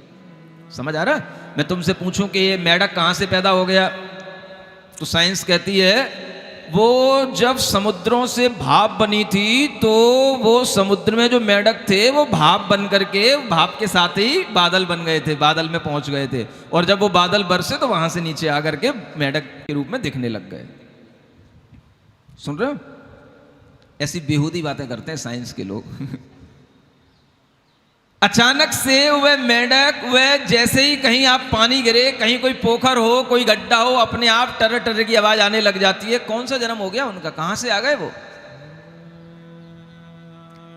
समझ आ रहा? मैं तुमसे पूछूं कि ये मेढक कहां से पैदा हो गया, तो साइंस कहती है वो जब समुद्रों से भाप बनी थी तो वो समुद्र में जो मेढक थे वो भाप बन करके भाप के साथ ही बादल बन गए थे, बादल में पहुंच गए थे। और जब वो बादल बरसे तो वहां से नीचे आकर के मेढक के रूप में दिखने लग गए। सुन रहे हो? ऐसी बेहूदी बातें करते हैं साइंस के लोग। अचानक से वह मेढक, वह जैसे ही कहीं आप पानी गिरे, कहीं कोई पोखर हो, कोई गड्ढा हो, अपने आप टर टर की आवाज आने लग जाती है। कौन सा जन्म हो गया उनका? कहां से आ गए वो?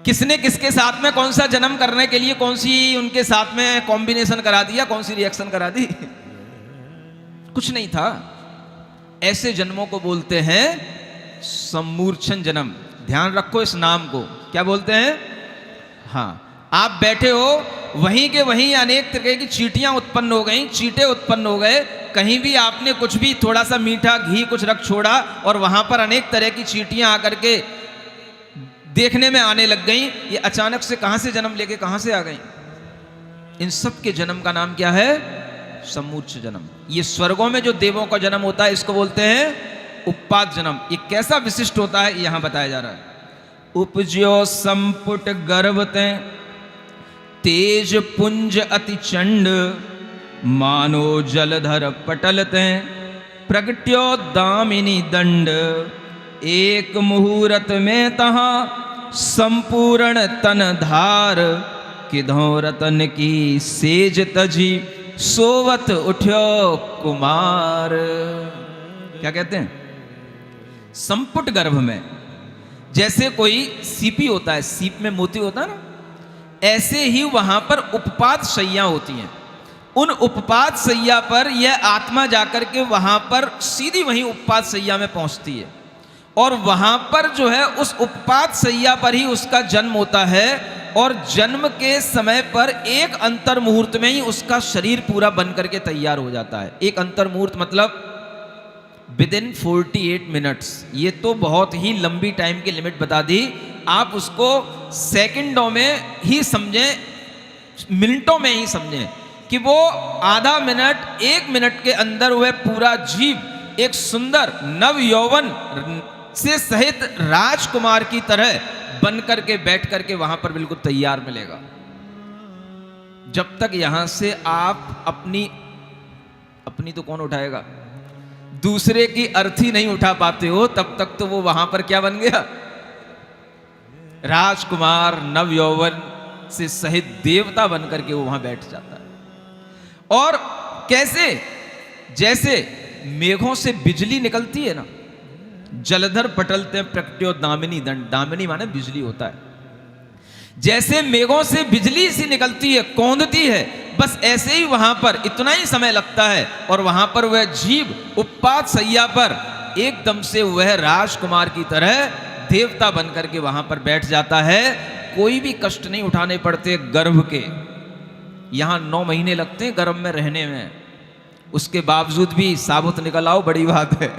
किसने किसके साथ में कौन सा जन्म करने के लिए कौन सी उनके साथ में कॉम्बिनेशन करा दिया, कौन सी रिएक्शन करा दी? कुछ नहीं था। ऐसे जन्मों को बोलते हैं सम्मूर्छन जन्म। ध्यान रखो इस नाम को। क्या बोलते हैं? हाँ, आप बैठे हो, वहीं के वहीं अनेक तरह की चींटियां उत्पन्न हो गई, चींटे उत्पन्न हो गए। कहीं भी आपने कुछ भी थोड़ा सा मीठा घी कुछ रख छोड़ा और वहां पर अनेक तरह की चींटियां आकर के देखने में आने लग गई। ये अचानक से कहां से जन्म लेके कहां से आ गई? इन सब के जन्म का नाम क्या है? सम्मूर्छ जन्म। ये स्वर्गों में जो देवों का जन्म होता है इसको बोलते हैं उपपाद जन्म। ये कैसा विशिष्ट होता है यहां बताया जा रहा है। उपज्यो संपुट गर्भते, तेज पुंज अति चंड, मानो जलधर पटलते, प्रगट्यो दामिनी दंड, एक मुहूर्त में तहां संपूर्ण तन धार, किधों रतन की सेज तजी, सोवत उठ्यो कुमार। क्या कहते हैं? संपुट गर्भ में जैसे कोई सीपी होता है, सीप में मोती होता है ना, ऐसे ही वहां पर उपपाद शैया होती हैं। उन उपपाद शैया पर यह आत्मा जाकर के वहां पर सीधी वहीं उपपाद शैया में पहुंचती है और वहां पर जो है उस उपपाद शैया पर ही उसका जन्म होता है। और जन्म के समय पर एक अंतर मुहूर्त में ही उसका शरीर पूरा बन करके तैयार हो जाता है। एक अंतर मुहूर्त मतलब विदिन 48 मिनट्स। ये तो बहुत ही लंबी टाइम की लिमिट बता दी। आप उसको सेकंडों में ही समझें, मिनटों में ही समझें कि वो आधा मिनट, एक मिनट के अंदर वह पूरा जीव एक सुंदर नव यौवन से सहित राजकुमार की तरह बन करके बैठ करके वहां पर बिल्कुल तैयार मिलेगा। जब तक यहां से आप अपनी तो कौन उठाएगा, दूसरे की अर्थी नहीं उठा पाते हो, तब तक तो वो वहां पर क्या बन गया? राजकुमार नव यौवन से सहित देवता बन करके वो वहां बैठ जाता है। और कैसे? जैसे मेघों से बिजली निकलती है ना, जलधर पटलते प्रकट्यो दामिनी दंड। दामिनी माने बिजली होता है। जैसे मेघों से बिजली सी निकलती है, कौंधती है, बस ऐसे ही वहां पर इतना ही समय लगता है और वहां पर वह जीव उपपाद शैया पर एकदम से वह राजकुमार की तरह देवता बन करके वहां पर बैठ जाता है। कोई भी कष्ट नहीं उठाने पड़ते गर्भ के। यहां 9 महीने लगते हैं गर्भ में रहने में, उसके बावजूद भी साबुत निकल आओ, बड़ी बात है।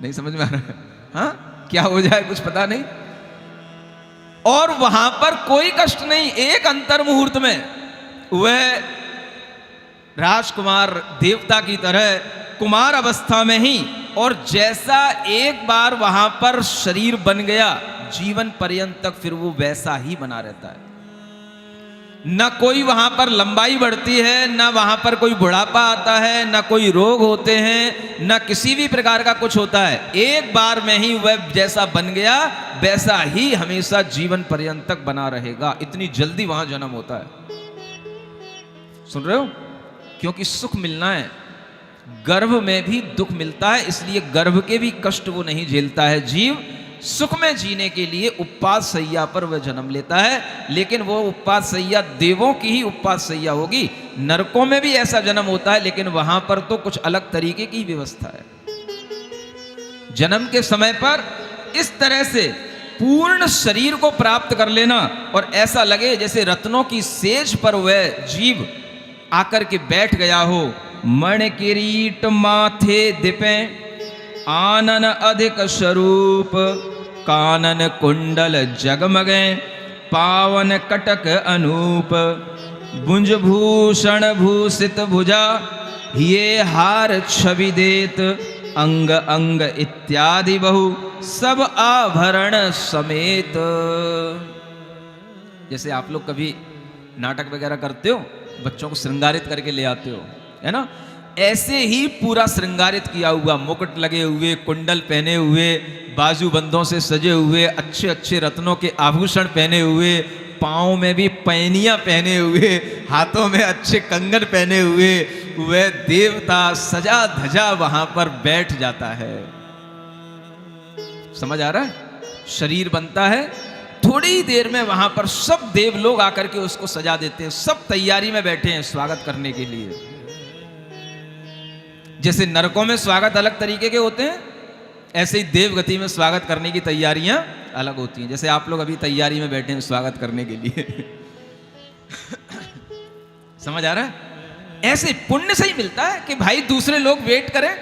नहीं समझ में आ रहा है? हाँ, क्या हो जाए कुछ पता नहीं। और वहां पर कोई कष्ट नहीं, एक अंतर मुहूर्त में वह राजकुमार देवता की तरह कुमार अवस्था में ही, और जैसा एक बार वहां पर शरीर बन गया, जीवन पर्यंत तक फिर वो वैसा ही बना रहता है। न कोई वहां पर लंबाई बढ़ती है, न वहां पर कोई बुढ़ापा आता है, न कोई रोग होते हैं, न किसी भी प्रकार का कुछ होता है। एक बार में ही वह जैसा बन गया वैसा ही हमेशा जीवन पर्यंत तक बना रहेगा। इतनी जल्दी वहां जन्म होता है। सुन रहे हो? क्योंकि सुख मिलना है, गर्भ में भी दुख मिलता है, इसलिए गर्भ के भी कष्ट वो नहीं झेलता है। जीव सुख में जीने के लिए उपवास सैया पर वह जन्म लेता है, लेकिन वो उपवास सैया देवों की ही उपवास सैया होगी। नरकों में भी ऐसा जन्म होता है, लेकिन वहां पर तो कुछ अलग तरीके की व्यवस्था है। जन्म के समय पर इस तरह से पूर्ण शरीर को प्राप्त कर लेना और ऐसा लगे जैसे रत्नों की सेज पर वह जीव आकर के बैठ गया हो। मण किरीट माथे दिपे आनन अधिक स्वरूप, कानन कुंडल जगमगे पावन कटक अनूप, भुज भूषण भूषित भुजा ये हार छवि देत, अंग अंग इत्यादि बहु सब आभरण समेत। जैसे आप लोग कभी नाटक वगैरह करते हो, बच्चों को श्रृंगारित करके ले आते हो, है ना? ऐसे ही पूरा श्रृंगारित किया हुआ, मुकुट लगे हुए, कुंडल पहने हुए, बाजूबंदों से सजे हुए, अच्छे अच्छे रत्नों के आभूषण पहने हुए, पाँव में भी पैनियां पहने हुए, हाथों में अच्छे कंगन पहने हुए, वह देवता सजा धजा वहां पर बैठ जाता है। समझ आ रहा है? शरीर बनता है, थोड़ी ही देर में वहां पर सब देव लोग आकर के उसको सजा देते हैं। सब तैयारी में बैठे हैं स्वागत करने के लिए। जैसे नरकों में स्वागत अलग तरीके के होते हैं, ऐसे ही देवगति में स्वागत करने की तैयारियां अलग होती हैं। जैसे आप लोग अभी तैयारी में बैठे हैं स्वागत करने के लिए। समझ आ रहा है? ऐसे पुण्य से ही मिलता है कि भाई दूसरे लोग वेट करें।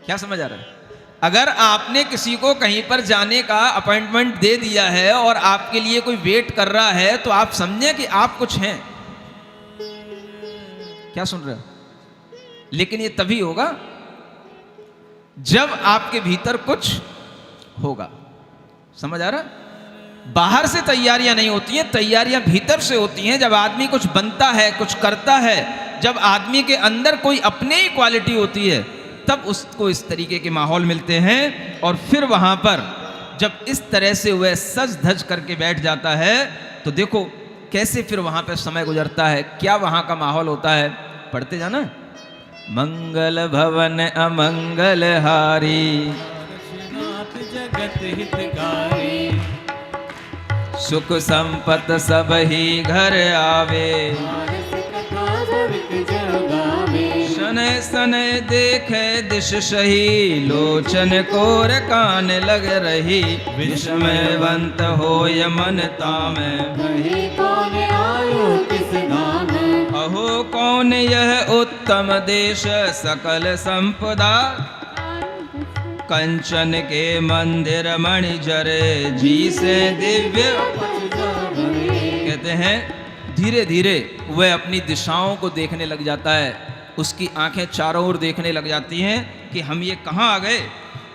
क्या समझ आ रहा है? अगर आपने किसी को कहीं पर जाने का अपॉइंटमेंट दे दिया है और आपके लिए कोई वेट कर रहा है, तो आप समझें कि आप कुछ हैं। क्या सुन रहे हो? लेकिन ये तभी होगा जब आपके भीतर कुछ होगा। समझ आ रहा? बाहर से तैयारियां नहीं होती हैं, तैयारियां भीतर से होती हैं। जब आदमी कुछ बनता है, कुछ करता है, जब आदमी के अंदर कोई अपने ही क्वालिटी होती है, तब उसको इस तरीके के माहौल मिलते हैं। और फिर वहां पर जब इस तरह से वह सज धज करके बैठ जाता है, तो देखो कैसे फिर वहां पर समय गुजरता है, क्या वहां का माहौल होता है। पढ़ते जाना। मंगल भवन अमंगल हारी, नाथ जगत हितकारी, सुख संपत सब ही घर आवे, मानस कथा भवित जग गावे। शनय शनय देखे दिश सही, लोचन कोर कान लग रही, विस्मयवंत होय मन तामे, वही कौन आयो किस धाम। अहो कौन यह उत्तम देश, सकल संपदा कंचन के मंदिर मणि जरे, जी से दिव्य। कहते हैं धीरे धीरे वह अपनी दिशाओं को देखने लग जाता है, उसकी आंखें चारों ओर देखने लग जाती हैं कि हम ये कहाँ आ गए,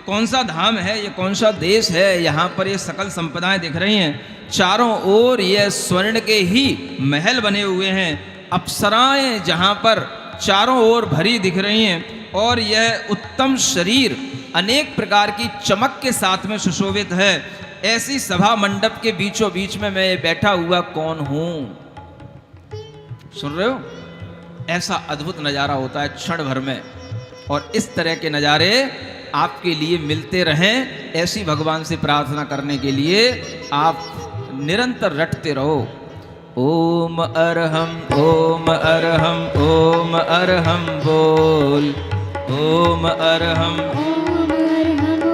कौन सा धाम है ये, कौन सा देश है। यहाँ पर ये सकल संपदाएं दिख रही हैं, चारों ओर ये स्वर्ण के ही महल बने हुए हैं, अप्सराएं जहाँ पर चारों ओर भरी दिख रही हैं, और यह उत्तम शरीर अनेक प्रकार की चमक के साथ में सुशोभित है। ऐसी सभा मंडप के बीचों बीच में मैं बैठा हुआ कौन हूं। सुन रहे हो? ऐसा अद्भुत नज़ारा होता है क्षण भर में, और इस तरह के नज़ारे आपके लिए मिलते रहें। ऐसी भगवान से प्रार्थना करने के लिए आप निरंतर रटते रहो। ओम अरहम ओम अरहम ओम अरहम बोल, ओम अरहम ओम अरहम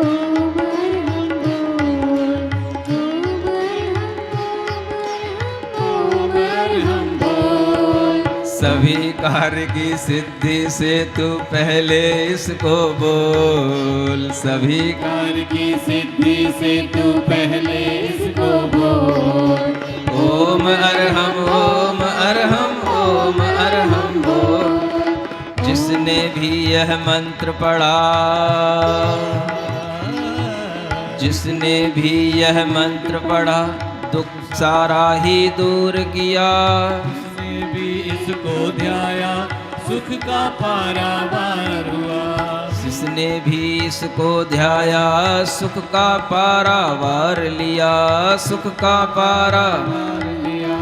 ओम अरहम बोल, ओम अरहम बोल। सभी कार्य की सिद्धि से तू पहले इसको बोल, सभी कार्य की सिद्धि से तू पहले इसको बोल। ओम अरहम ओम अरहम ओम अरहम बोल। जिसने भी यह मंत्र पढ़ा, जिसने भी यह मंत्र पढ़ा, दुख सारा ही दूर किया। उसने भी इसको ध्याया सुख का पारावार हुआ। जिसने भी इसको ध्याया सुख का पारावार लिया, सुख का पारावार लिया।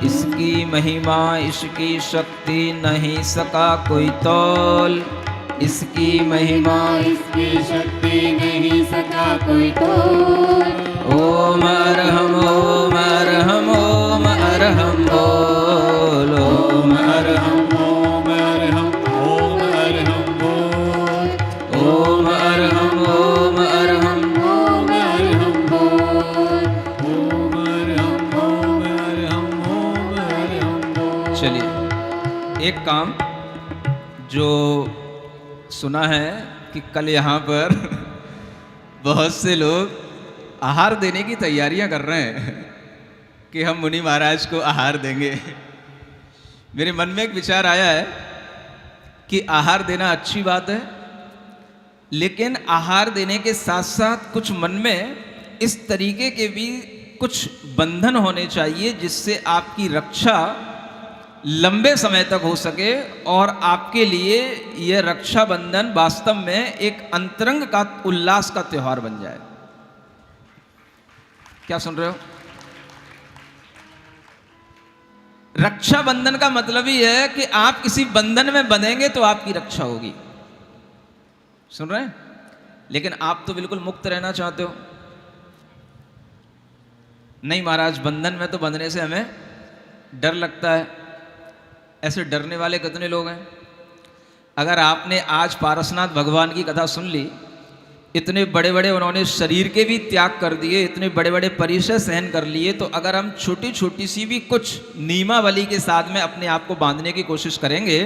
इसकी महिमा इसकी शक्ति नहीं सका कोई तौल। इसकी महिमा इसकी शक्ति नहीं सका कोई तोल। ओम अरहम ओम अरहम ओम अरहम बोल। ओम अरहम ओम अरहम ओम अरहम बोल। ओम अरहम ओम अरहम ओम अरहम बोल। ओम अरहम ओम अरहम ओम अरहम बोल। चलिए, एक काम जो सुना है कि कल यहाँ पर बहुत से लोग आहार देने की तैयारियां कर रहे हैं कि हम मुनि महाराज को आहार देंगे। मेरे मन में एक विचार आया है कि आहार देना अच्छी बात है, लेकिन आहार देने के साथ साथ कुछ मन में इस तरीके के भी कुछ बंधन होने चाहिए जिससे आपकी रक्षा लंबे समय तक हो सके और आपके लिए यह रक्षाबंधन वास्तव में एक अंतरंग का उल्लास का त्योहार बन जाए। क्या सुन रहे हो? रक्षाबंधन का मतलब ही है कि आप किसी बंधन में बंधेंगे तो आपकी रक्षा होगी। सुन रहे हैं? लेकिन आप तो बिल्कुल मुक्त रहना चाहते हो। नहीं महाराज, बंधन में तो बंधने से हमें डर लगता है। ऐसे डरने वाले कितने लोग हैं? अगर आपने आज पारसनाथ भगवान की कथा सुन ली, इतने बड़े बड़े उन्होंने शरीर के भी त्याग कर दिए, इतने बड़े बड़े परिचय सहन कर लिए, तो अगर हम छोटी छोटी सी भी कुछ नियमावली के साथ में अपने आप को बांधने की कोशिश करेंगे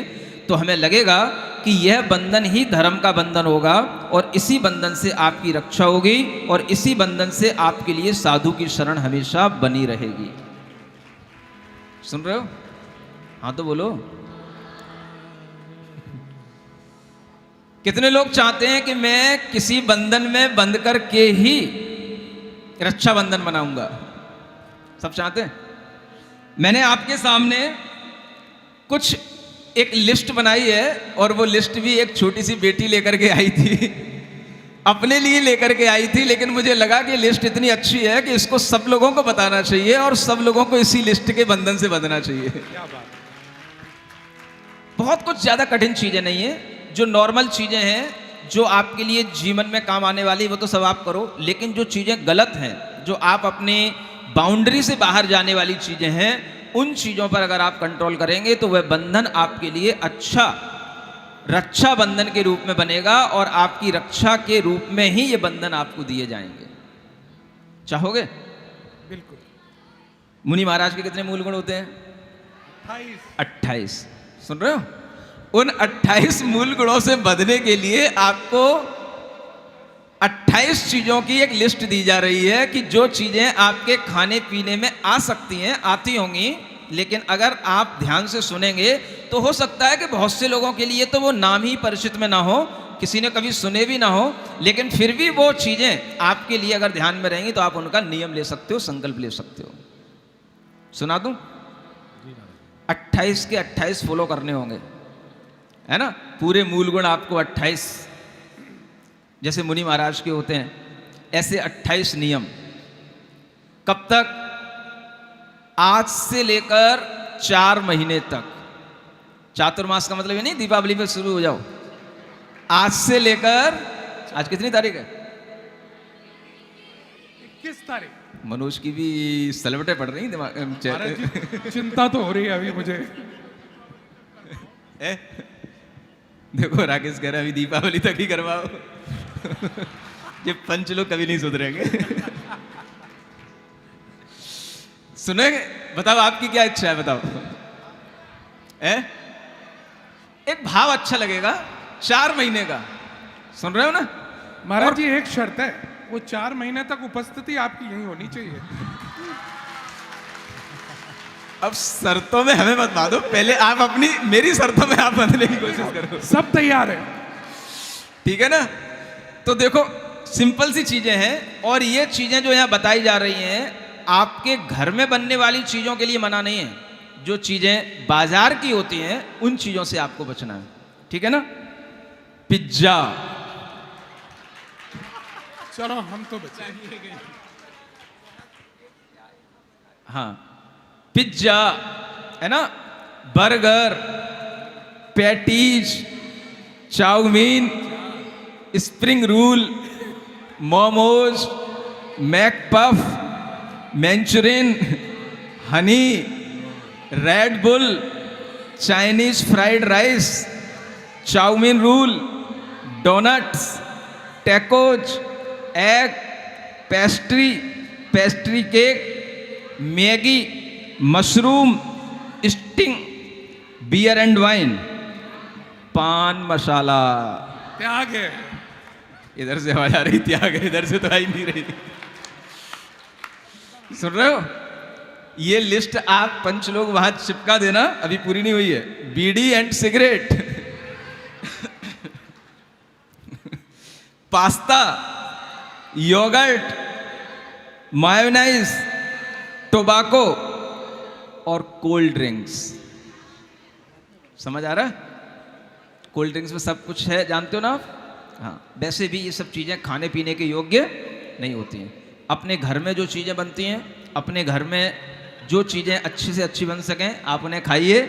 तो हमें लगेगा कि यह बंधन ही धर्म का बंधन होगा और इसी बंधन से आपकी रक्षा होगी और इसी बंधन से आपके लिए साधु की शरण हमेशा बनी रहेगी। सुन रहे हो? हाँ तो बोलो। कितने लोग चाहते हैं कि मैं किसी बंधन में बंध करके ही रक्षाबंधन मनाऊंगा? सब चाहते हैं। मैंने आपके सामने कुछ एक लिस्ट बनाई है और वो लिस्ट भी एक छोटी सी बेटी लेकर के आई थी, अपने लिए लेकर के आई थी, लेकिन मुझे लगा कि लिस्ट इतनी अच्छी है कि इसको सब लोगों को बताना चाहिए और सब लोगों को इसी लिस्ट के बंधन से बंधना चाहिए। क्या बात। बहुत कुछ ज़्यादा कठिन चीज़ें नहीं है, जो नॉर्मल चीज़ें हैं जो आपके लिए जीवन में काम आने वाली वो तो सब आप करो, लेकिन जो चीज़ें गलत हैं, जो आप अपनी बाउंड्री से बाहर जाने वाली चीज़ें हैं, उन चीज़ों पर अगर आप कंट्रोल करेंगे तो वह बंधन आपके लिए अच्छा रक्षा बंधन के रूप में बनेगा और आपकी रक्षा के रूप में ही ये बंधन आपको दिए जाएंगे। चाहोगे? बिल्कुल। मुनि महाराज के कितने मूल गुण होते हैं? 28। सुन रहे हो? उन 28 मूल गुणों से बंधने के लिए आपको 28 चीजों की एक लिस्ट दी जा रही है कि जो चीजें आपके खाने पीने में आ सकती हैं, आती होंगी, लेकिन अगर आप ध्यान से सुनेंगे तो हो सकता है कि बहुत से लोगों के लिए तो वो नाम ही परिचित में ना हो, किसी ने कभी सुने भी ना हो, लेकिन फिर भी वो चीजें आपके लिए अगर ध्यान में रहेंगी तो आप उनका नियम ले सकते हो, संकल्प ले सकते हो। सुना दूं? 28 के 28 फॉलो करने होंगे, है ना? पूरे मूल गुण आपको 28 जैसे मुनि महाराज के होते हैं, ऐसे 28 नियम। कब तक? आज से लेकर 4 महीने तक। चातुर्मास का मतलब ये नहीं दीपावली पे शुरू हो जाओ। आज से लेकर, आज कितनी तारीख है? 21 तारीख। मनोज की भी सलवटें पड़ रही दिमाग। चिंता तो हो रही है अभी मुझे। देखो राकेश कह रहा है अभी दीपावली तक ही करवाओ। ये पंच लोग कभी नहीं सुधरेंगे। सुनेंगे? बताओ आपकी क्या इच्छा है, बताओ। एक भाव अच्छा लगेगा 4 महीने का। सुन रहे हो ना? महाराज जी एक शर्त है, वो 4 महीने तक उपस्थिति आपकी यही होनी चाहिए। अब शर्तों में हमें मत बांधो, पहले आप अपनी मेरी शर्तों में आप बंधने की कोशिश करो। सब तैयार है, ठीक है ना? तो देखो सिंपल सी चीजें हैं और ये चीजें जो यहाँ बताई जा रही हैं आपके घर में बनने वाली चीज़ों के लिए मना नहीं है, जो चीज़ें बाजार की होती हैं उन चीज़ों से आपको बचना है, ठीक है ना। पिज्जा, चलो हम तो बचे। हाँ पिज्जा है ना, burger, patties, chow mein, spring roll, momos, McPuff, Manchurian, honey, Red Bull, Chinese fried rice, chow mein roll, donuts, tacos, egg, pastry cake, Maggi, mushroom, Sting, beer and wine, paan masala. त्याग है। इधर से आवाज आ रही, त्याग है, इधर से तो आ ही नहीं रही। सुन रहे हो, ये लिस्ट आप पंच लोग वहां चिपका देना, अभी पूरी नहीं हुई है। Bidi and cigarette, pasta, yogurt, mayonnaise, tobacco और कोल्ड ड्रिंक्स। समझ आ रहा है? कोल्ड ड्रिंक्स में सब कुछ है, जानते हो ना आप? हाँ, वैसे भी ये सब चीज़ें खाने पीने के योग्य नहीं होती हैं। अपने घर में जो चीज़ें बनती हैं, अपने घर में जो चीज़ें अच्छी से अच्छी बन सकें, आप उन्हें खाइए,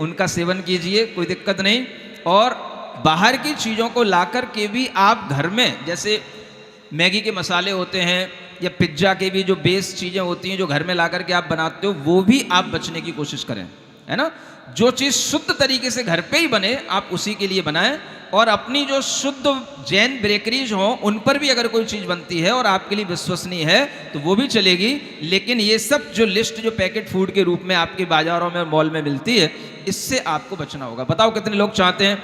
उनका सेवन कीजिए, कोई दिक्कत नहीं। और बाहर की चीज़ों को लाकर के भी आप घर में, जैसे मैगी के मसाले होते हैं या पिज्ज़ा के भी जो बेस चीज़ें होती हैं जो घर में ला करके आप बनाते हो, वो भी आप बचने की कोशिश करें, है ना। जो चीज़ शुद्ध तरीके से घर पे ही बने आप उसी के लिए बनाएं। और अपनी जो शुद्ध जैन बेकरीज हों उन पर भी अगर कोई चीज़ बनती है और आपके लिए विश्वसनीय है तो वो भी चलेगी। लेकिन ये सब जो लिस्ट जो पैकेट फूड के रूप में आपके बाज़ारों में मॉल में मिलती है, इससे आपको बचना होगा। बताओ कितने लोग चाहते हैं?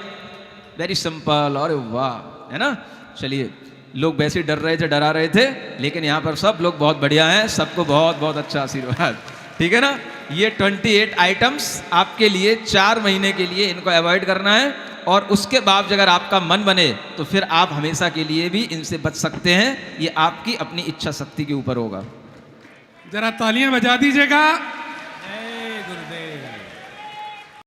Very simple. और वाह, है ना। चलिए, लोग वैसे डर रहे थे, डरा रहे थे, लेकिन यहाँ पर सब लोग बहुत बढ़िया हैं, सबको बहुत बहुत अच्छा आशीर्वाद, ठीक है ना। ये 28 आइटम्स आपके लिए 4 महीने के लिए इनको अवॉइड करना है। और उसके बाद अगर आपका मन बने तो फिर आप हमेशा के लिए भी इनसे बच सकते हैं। ये आपकी अपनी इच्छा शक्ति के ऊपर होगा। जरा तालियां बजा दीजिएगा।